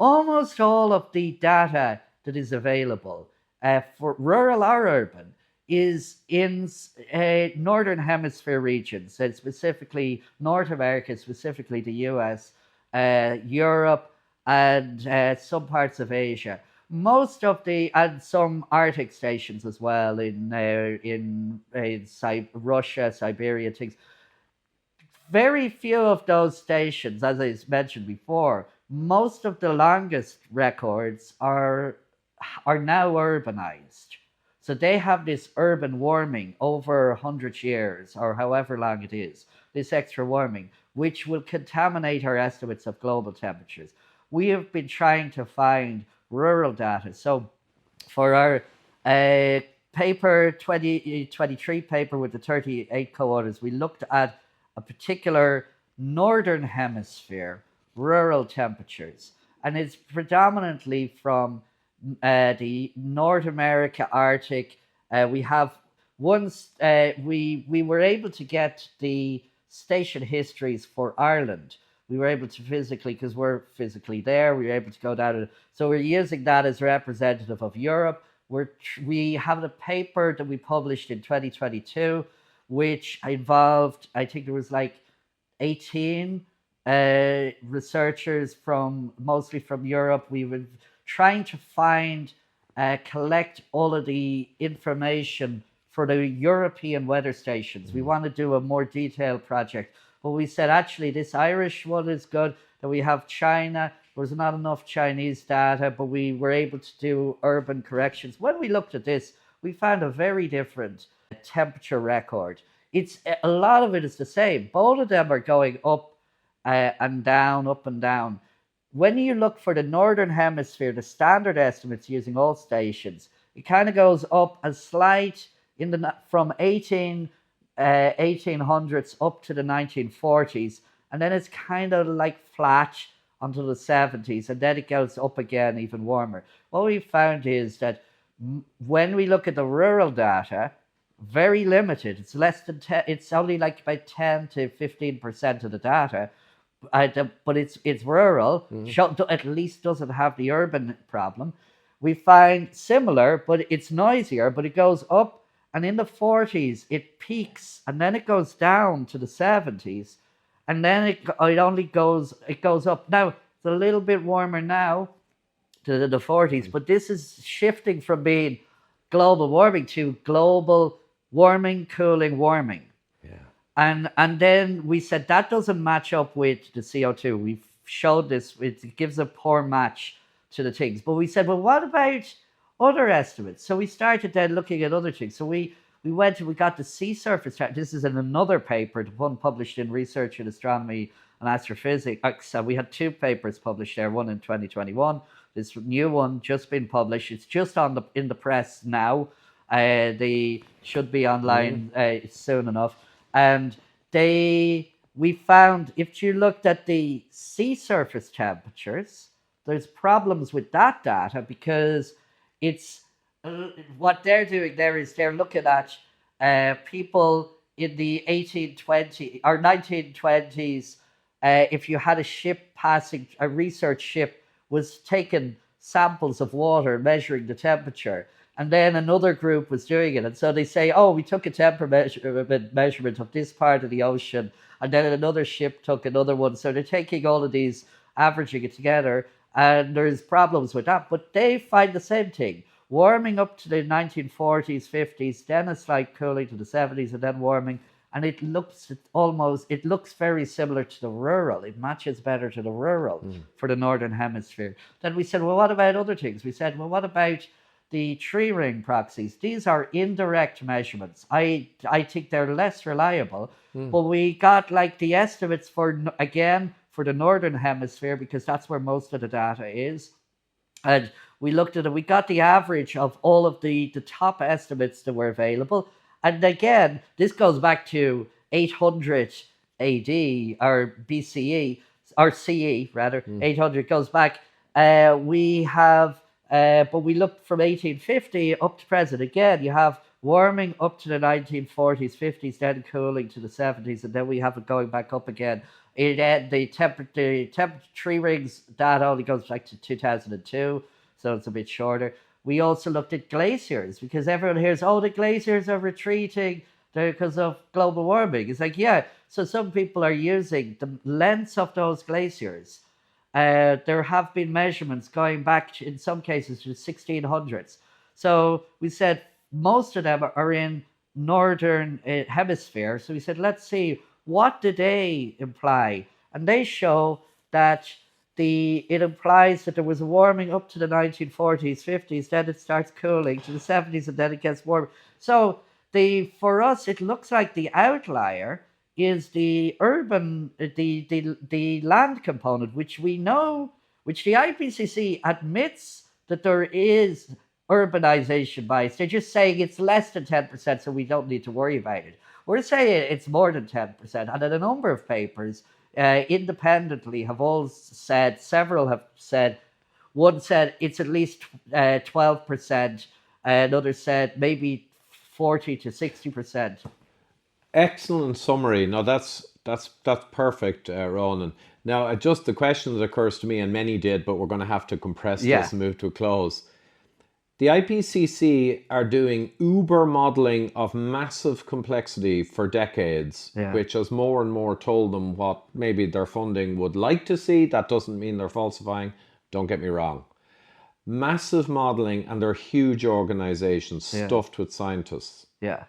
almost all of the data that is available for rural or urban, is in northern hemisphere regions, so specifically North America, specifically the US, Europe, and some parts of Asia. Most of the and some Arctic stations as well in Russia, Siberia, things. Very few of those stations, as I mentioned before, most of the longest records are now urbanized. So they have this urban warming over 100 years or however long it is, this extra warming, which will contaminate our estimates of global temperatures. We have been trying to find rural data. So for our paper 2023 paper with the 38 co-authors, we looked at a particular northern hemisphere rural temperatures, and it's predominantly from the North America Arctic. We have once we were able to get the station histories for Ireland. We were able to physically, because we're physically there, we were able to go down. So we're using that as representative of Europe. We have a paper that we published in 2022, which involved, I think there was like 18 researchers mostly from Europe. We were trying to collect all of the information for the European weather stations. We want to do a more detailed project. But we said, actually, this Irish one is good, that we have China. There was not enough Chinese data, but we were able to do urban corrections. When we looked at this, we found a very different temperature record. A lot of it is the same. Both of them are going up and down, up and down. When you look for the northern hemisphere, the standard estimates using all stations, it kind of goes up a slight from 1800s up to the 1940s, and then it's kind of like flat until the 70s, and then it goes up again, even warmer. What we found is that when we look at the rural data, very limited. It's less than 10. It's only like about 10 to 15% of the data, but it's rural. At least doesn't have the urban problem. We find similar, but it's noisier. But it goes up, and in the 40s it peaks, and then it goes down to the 70s, and then it goes up. Now it's a little bit warmer now to the 40s, but this is shifting from being global warming to global warming, cooling, warming. Yeah. And then we said that doesn't match up with the CO2. We've showed this, it gives a poor match to the things. But we said, well, what about other estimates? So we started then looking at other things. So we got the sea surface. This is in another paper, the one published in Research in Astronomy and Astrophysics. So we had two papers published there, one in 2021. This new one just been published. It's just in the press now. They should be online soon enough. And we found, if you looked at the sea surface temperatures, there's problems with that data, because it's what they're doing there is they're looking at people in the 1820 or 1920s. If you had a ship passing, a research ship was taking samples of water, measuring the temperature, and then another group was doing it. And so they say, oh, we took a temperature measurement of this part of the ocean, and then another ship took another one. So they're taking all of these, averaging it together, and there's problems with that. But they find the same thing. Warming up to the 1940s, 50s, then a slight cooling to the 70s, and then warming. And it looks very similar to the rural. It matches better to the rural for the Northern Hemisphere. Then we said, well, what about other things? We said, well, what about the tree ring proxies? These are indirect measurements. I think they're less reliable, but we got like the estimates for the Northern Hemisphere, because that's where most of the data is. And we looked at it, we got the average of all of the top estimates that were available. And again, this goes back to 800 AD or BCE, or CE rather, 800 goes back. But we looked from 1850 up to present. Again, you have warming up to the 1940s, 50s, then cooling to the 70s, and then we have it going back up again. The tree rings data only goes back to 2002, so it's a bit shorter. we also looked at glaciers, because everyone hears, oh, the glaciers are retreating because of global warming. It's like, yeah, so some people are using the lengths of those glaciers. There have been measurements going back to, in some cases, to the 1600s. So we said most of them are in northern hemisphere. So we said, let's see, what do they imply? And they show that it implies that there was a warming up to the 1940s, 50s, then it starts cooling to the 70s, and then it gets warmer. So for us, it looks like the outlier is the urban, the land component, which we know, which the IPCC admits that there is urbanization bias. They're just saying it's less than 10%, so we don't need to worry about it. We're saying it's more than 10%, and in a number of papers, independently have all said, several have said, one said it's at least 12%, another said maybe 40 to 60%. Excellent summary. No, that's perfect, Ronan. Now, just the question that occurs to me, and many did, but we're going to have to compress this and move to a close. The IPCC are doing uber modeling of massive complexity for decades, which has more and more told them what maybe their funding would like to see. That doesn't mean they're falsifying. Don't get me wrong. Massive modeling, and they're huge organizations stuffed with scientists. Yeah.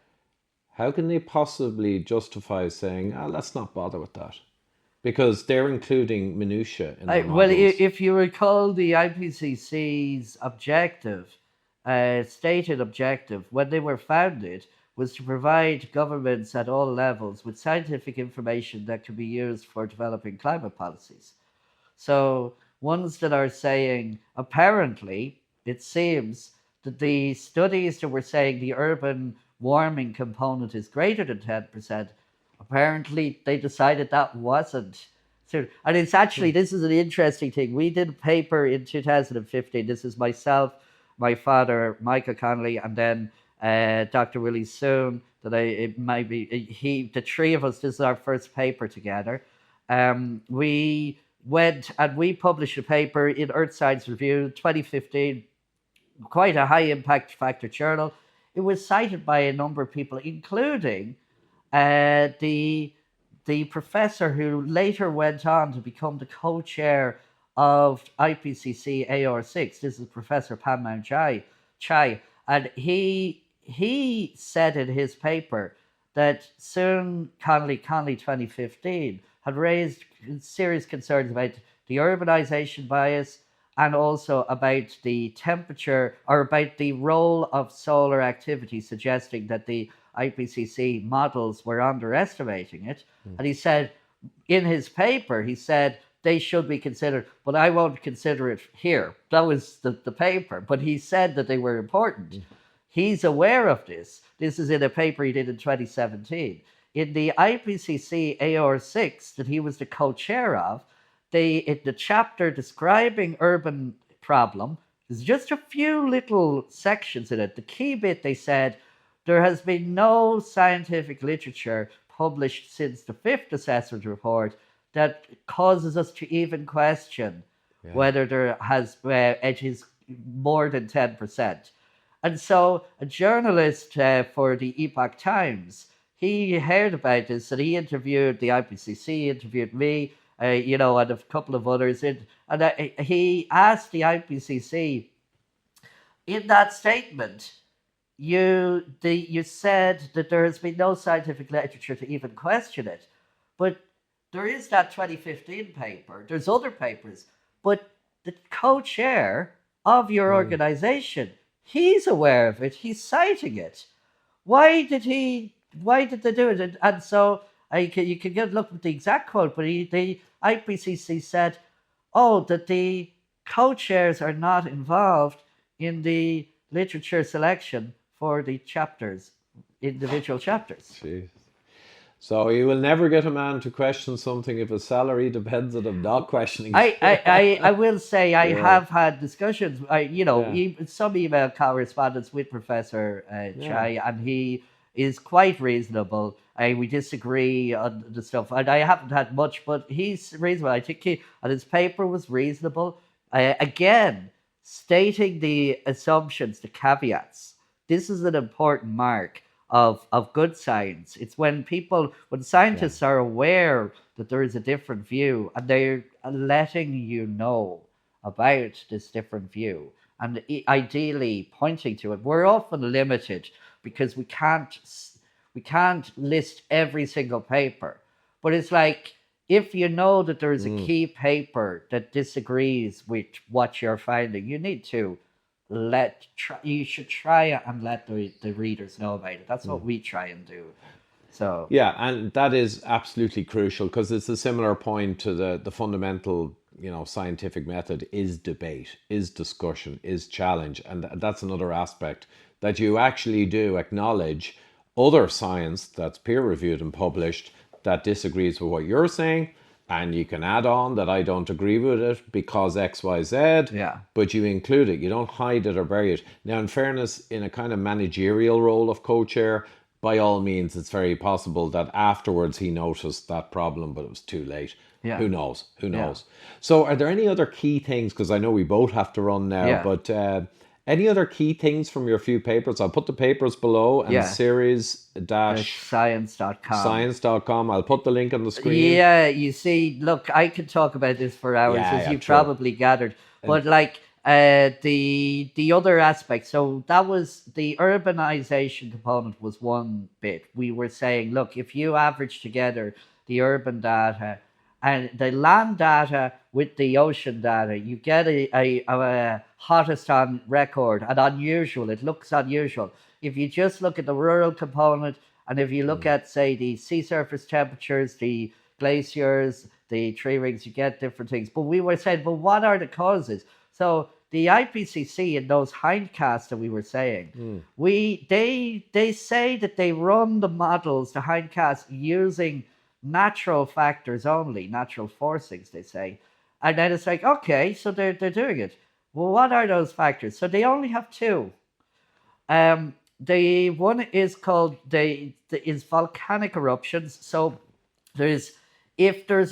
How can they possibly justify saying, let's not bother with that? Because they're including minutiae in their models. Well, if you recall the IPCC's objective, stated objective, when they were founded, was to provide governments at all levels with scientific information that could be used for developing climate policies. So ones that are saying, apparently, it seems that the studies that were saying the urban warming component is greater than 10%, apparently they decided that wasn't. So, and it's actually, this is an interesting thing. We did a paper in 2015. This is myself, my father, Michael Connley, and then Dr. Willie Soon, the three of us, this is our first paper together. We went and we published a paper in Earth Science Review 2015, quite a high impact factor journal. It was cited by a number of people, including the professor who later went on to become the co-chair of IPCC AR6. This is Professor Panmount Chai. And he said in his paper that soon Connley 2015 had raised serious concerns about the urbanization bias and also about the temperature, or about the role of solar activity, suggesting that the IPCC models were underestimating it. And he said, in his paper, he said, they should be considered, but I won't consider it here. That was the paper, but he said that they were important. He's aware of this. This is in a paper he did in 2017. In the IPCC AR6 that he was the co-chair of, in the chapter describing urban problem, there's just a few little sections in it. The key bit, they said, there has been no scientific literature published since the fifth assessment report that causes us to even question whether there has it is more than 10%. And so a journalist for the Epoch Times, he heard about this, and he interviewed the IPCC, interviewed me, and a couple of others. And he asked the IPCC, in that statement, you said that there has been no scientific literature to even question it. But there is that 2015 paper. There's other papers. But the co-chair of your organization, he's aware of it. He's citing it. Why did they do it? And so you can get a look at the exact quote, but the IPCC said, that the co-chairs are not involved in the literature selection for the chapters, individual chapters. Jeez. So you will never get a man to question something if his salary depends on him not questioning. I will say I have had discussions, some email correspondence with Professor Chai, and he is quite reasonable. We disagree on the stuff, and I haven't had much, but he's reasonable. I think and his paper was reasonable. Again, stating the assumptions, the caveats. This is an important mark of good science. It's when scientists are aware that there is a different view and they're letting you know about this different view and ideally pointing to it. We're often limited because we can't list every single paper, but it's like, if you know that there is a key paper that disagrees with what you're finding, you need to you should try and let the readers know about it. That's what we try and do. So Yeah, and that is absolutely crucial, because it's a similar point to the fundamental, scientific method is debate, is discussion, is challenge. And that's another aspect, that you actually do acknowledge other science that's peer reviewed and published that disagrees with what you're saying, and you can add on that I don't agree with it because X, Y, Z. Yeah. But you include it. You don't hide it or bury it. Now, in fairness, in a kind of managerial role of co-chair, by all means, it's very possible that afterwards he noticed that problem, but it was too late. Yeah. Who knows? Who knows? So are there any other key things? Because I know we both have to run now, Yeah. but any other key things from your few papers? I'll put the papers below, and series-science.com. I'll put the link on the screen. Yeah, you see, look, I could talk about this for hours, as you true. probably gathered. But like the other aspect, so that was the urbanization component was one bit. We were saying, look, if you average together the urban data and the land data with the ocean data, you get a hottest on record and unusual. It looks unusual. If you just look at the rural component, and if you look at, say, the sea surface temperatures, the glaciers, the tree rings, you get different things. But we were saying, but what are the causes? So the IPCC in those hindcasts that we were saying, they say that they run the models, the hindcasts, using natural factors only, natural forcings, they say. And then it's like, okay, so they're doing it. Well, what are those factors? So they only have two. The one is called is volcanic eruptions. So if there's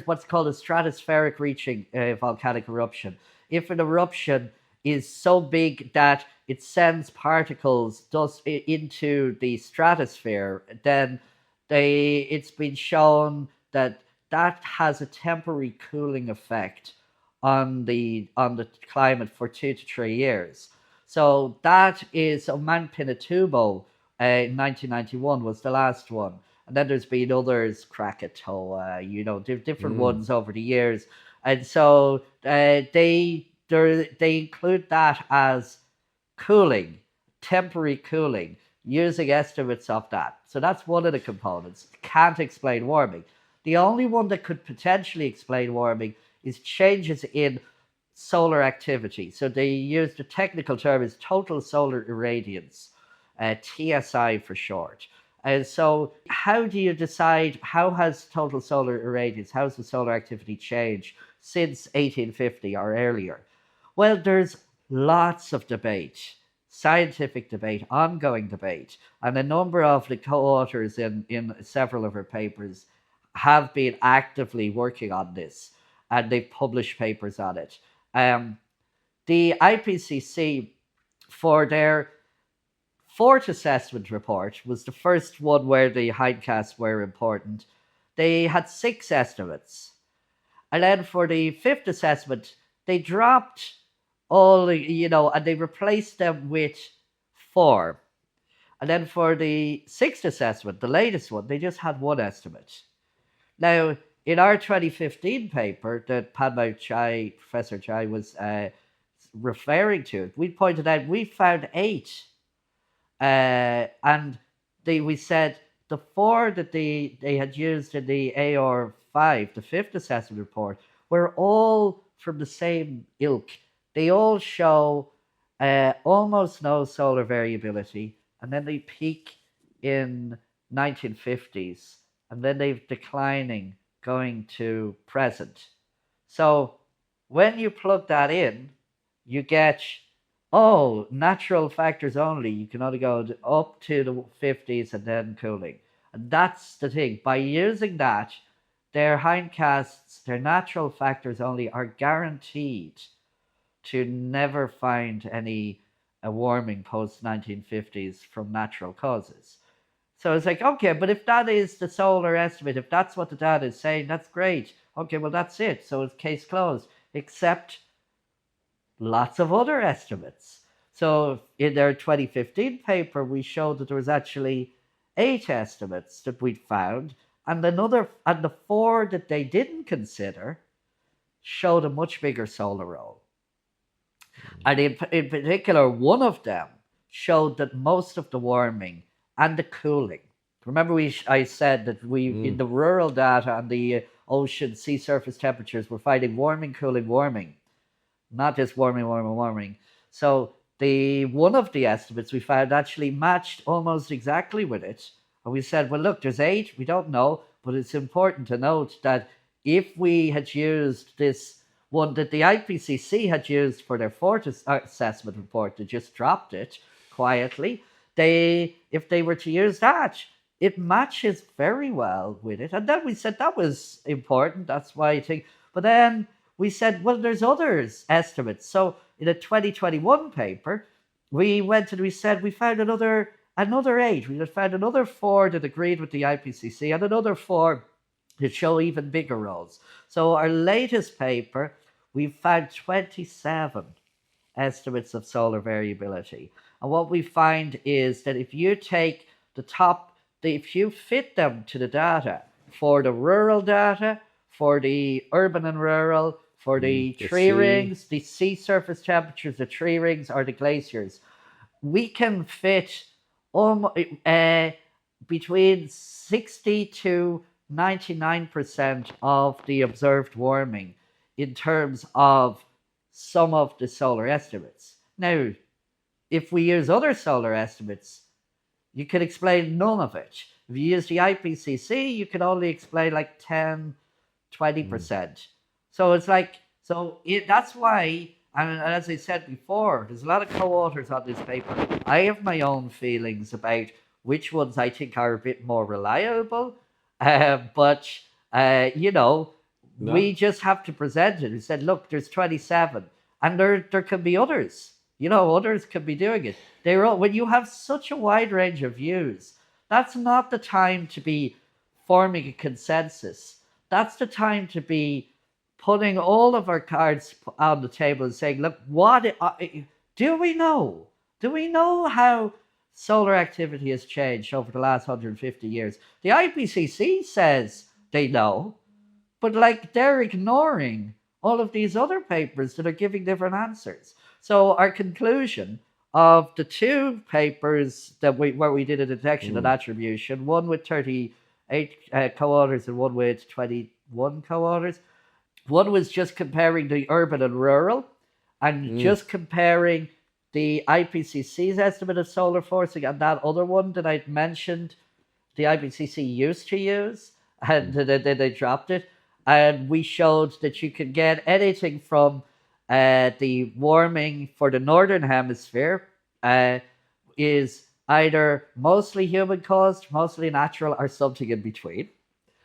what's called a stratospheric reaching volcanic eruption, if an eruption is so big that it sends particles dust into the stratosphere, then it's been shown that has a temporary cooling effect on the climate for 2 to 3 years. So that is Mount Pinatubo in 1991 was the last one. And then there's been others, Krakatoa, different ones over the years. And so they include that as cooling, temporary cooling, using estimates of that. So that's one of the components. Can't explain warming. The only one that could potentially explain warming is changes in solar activity. So they use the technical term is total solar irradiance, TSI for short. And so how do you decide, how has total solar irradiance, how has the solar activity changed since 1850 or earlier? Well, there's lots of debate, scientific debate, ongoing debate, and a number of the co-authors in several of her papers have been actively working on this, and they've published papers on it. The IPCC, for their fourth assessment report, was the first one where the hindcasts were important. They had 6 estimates. And then for the fifth assessment, they dropped all, and they replaced them with 4. And then for the sixth assessment, the latest one, they just had 1 estimate. Now, in our 2015 paper that Professor Chai was referring to, we pointed out we found 8. And we said the 4 that they had used in the AR5, the 5th assessment report, were all from the same ilk. They all show almost no solar variability, and then they peak in 1950s, and then they're declining going to present. So when you plug that in, you get, natural factors only. You can only go up to the 50s and then cooling. And that's the thing. By using that, their hindcasts, their natural factors only, are guaranteed to never find any warming post 1950s from natural causes. So it's like, okay, but if that is the solar estimate, if that's what the data is saying, that's great. Okay, well, that's it. So it's case closed, except lots of other estimates. So in their 2015 paper, we showed that there was actually 8 estimates that we'd found, and the 4 that they didn't consider showed a much bigger solar role. And in particular, one of them showed that most of the warming and the cooling. Remember, I said that in the rural data and the ocean sea surface temperatures, we're finding warming, cooling, warming, not just warming, warming, warming. So one of the estimates we found actually matched almost exactly with it. And we said, well, look, there's 8, we don't know, but it's important to note that if we had used this one that the IPCC had used for their 4th assessment report, they just dropped it quietly. If they were to use that, it matches very well with it. And then we said that was important. That's why I think. But then we said, well, there's others estimates. So in a 2021 paper, we went and we said we found another 8. We found another 4 that agreed with the IPCC and another 4 that show even bigger roles. So our latest paper, we found 27 estimates of solar variability. And what we find is that if you take if you fit them to the data for the rural data, for the urban and rural, for the tree rings, the sea surface temperatures, the tree rings, or the glaciers, we can fit between 60 to 99% of the observed warming in terms of some of the solar estimates. Now, if we use other solar estimates, you can explain none of it. If you use the IPCC, you can only explain like 10, 20%. So it's like, that's why, and as I said before, there's a lot of co-authors on this paper. I have my own feelings about which ones I think are a bit more reliable, but we just have to present it. We said, look, there's 27, and there can be others. Others can be doing it. When you have such a wide range of views, that's not the time to be forming a consensus. That's the time to be putting all of our cards on the table and saying, look, do we know? Do we know how solar activity has changed over the last 150 years? The IPCC says they know, but they're ignoring all of these other papers that are giving different answers. So our conclusion of the 2 papers where we did a detection and attribution, one with 38 co-authors and one with 21 co-authors, one was just comparing the urban and rural and just comparing the IPCC's estimate of solar forcing and that other one that I'd mentioned the IPCC used to use, and they dropped it. And we showed that you could get anything from the warming for the northern hemisphere is either mostly human caused, mostly natural, or something in between.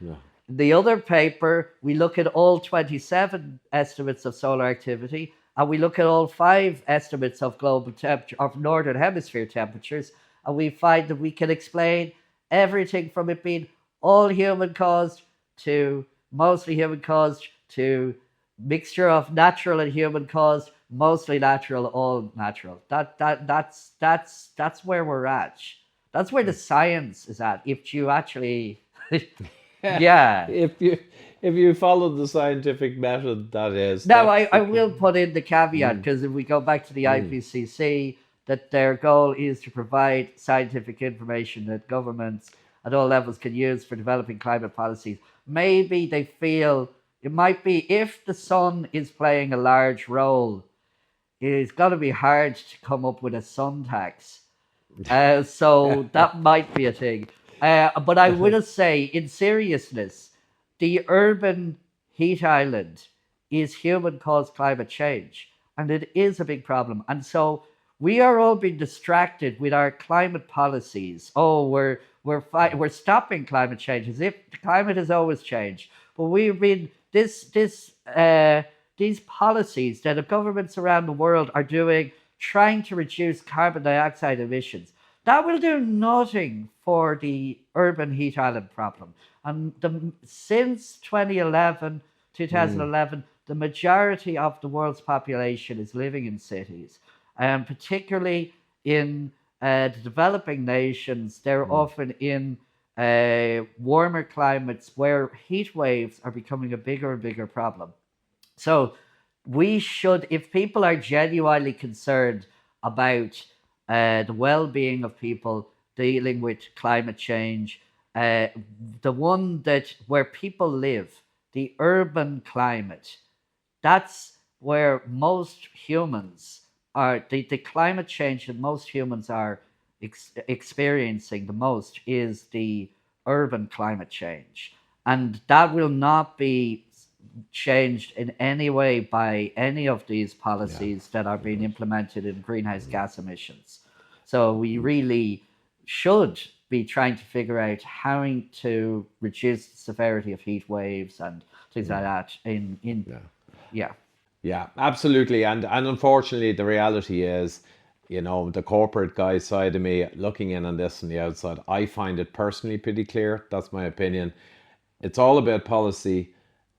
Yeah. The other paper, we look at all 27 estimates of solar activity, and we look at all 5 estimates of global temperature, of northern hemisphere temperatures, and we find that we can explain everything from it being all human caused to mostly human caused to mixture of natural and human caused, mostly natural, all natural. That's where we're at. That's where the science is at. If you actually, yeah. If you follow the scientific method, that is. Now, I will put in the caveat, because if we go back to the IPCC, that their goal is to provide scientific information that governments at all levels can use for developing climate policies. Maybe they feel it might be, if the sun is playing a large role, it's got to be hard to come up with a sun tax. So that might be a thing. But I will say, in seriousness, the urban heat island is human-caused climate change, and it is a big problem. And so we are all being distracted with our climate policies. Oh, we're stopping climate change as if the climate has always changed. But we've been this these policies that the governments around the world are doing, trying to reduce carbon dioxide emissions, that will do nothing for the urban heat island problem. And since 2011, the majority of the world's population is living in cities, and particularly in the developing nations. They're often in warmer climates where heat waves are becoming a bigger and bigger problem. So we should, if people are genuinely concerned about the well-being of people dealing with climate change, the one that where people live, the urban climate, that's where most humans are, the climate change that most humans are experiencing the most is the urban climate change. And that will not be changed in any way by any of these policies that are being implemented in greenhouse gas emissions. So we really should be trying to figure out how to reduce the severity of heat waves and things like that Yeah, absolutely. And unfortunately, the reality is, you know, the corporate guy side of me looking in on this from the outside, I find it personally pretty clear. That's my opinion. It's all about policy.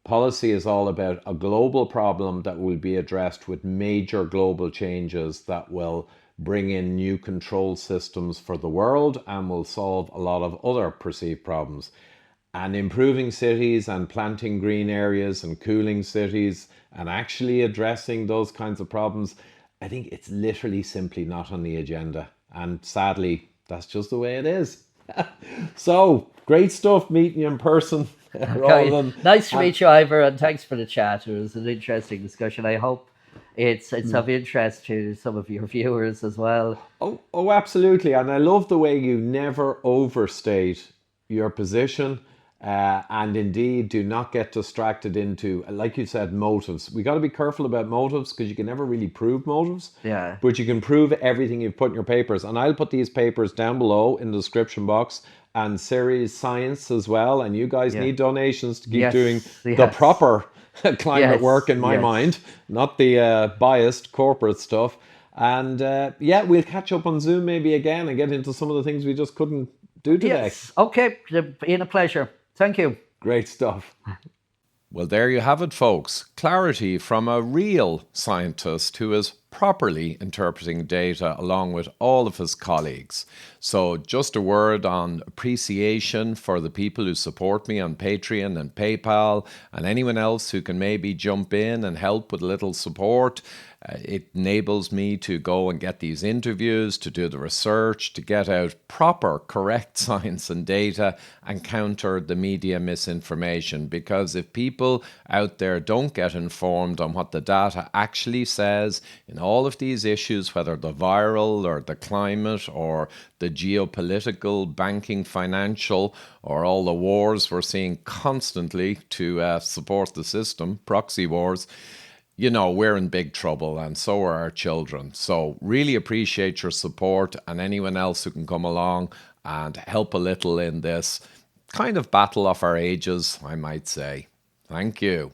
Policy is all about a global problem that will be addressed with major global changes that will bring in new control systems for the world and will solve a lot of other perceived problems. And improving cities and planting green areas and cooling cities and actually addressing those kinds of problems, I think it's literally simply not on the agenda. And sadly, that's just the way it is. So, great stuff meeting you in person. Okay. Nice to meet you, Ivor, and thanks for the chat. It was an interesting discussion. I hope it's of interest to some of your viewers as well. Oh, absolutely. And I love the way you never overstate your position. And indeed, do not get distracted into, like you said, motives. We got to be careful about motives because you can never really prove motives. Yeah. But you can prove everything you've put in your papers. And I'll put these papers down below in the description box, and Series Science as well. And you guys need donations to keep doing the proper climate work in my mind, not the biased corporate stuff. And we'll catch up on Zoom maybe again and get into some of the things we just couldn't do today. Yes. Okay. Been a pleasure. Thank you. Great stuff. Well, there you have it, folks. Clarity from a real scientist who is properly interpreting data along with all of his colleagues. So just a word on appreciation for the people who support me on Patreon and PayPal, and anyone else who can maybe jump in and help with a little support. It enables me to go and get these interviews, to do the research, to get out proper, correct science and data and counter the media misinformation. Because if people out there don't get informed on what the data actually says in all of these issues, whether the viral or the climate or the geopolitical, banking, financial, or all the wars we're seeing constantly to support the system, proxy wars, you know, we're in big trouble, and so are our children. So really appreciate your support, and anyone else who can come along and help a little in this kind of battle of our ages, I might say. Thank you.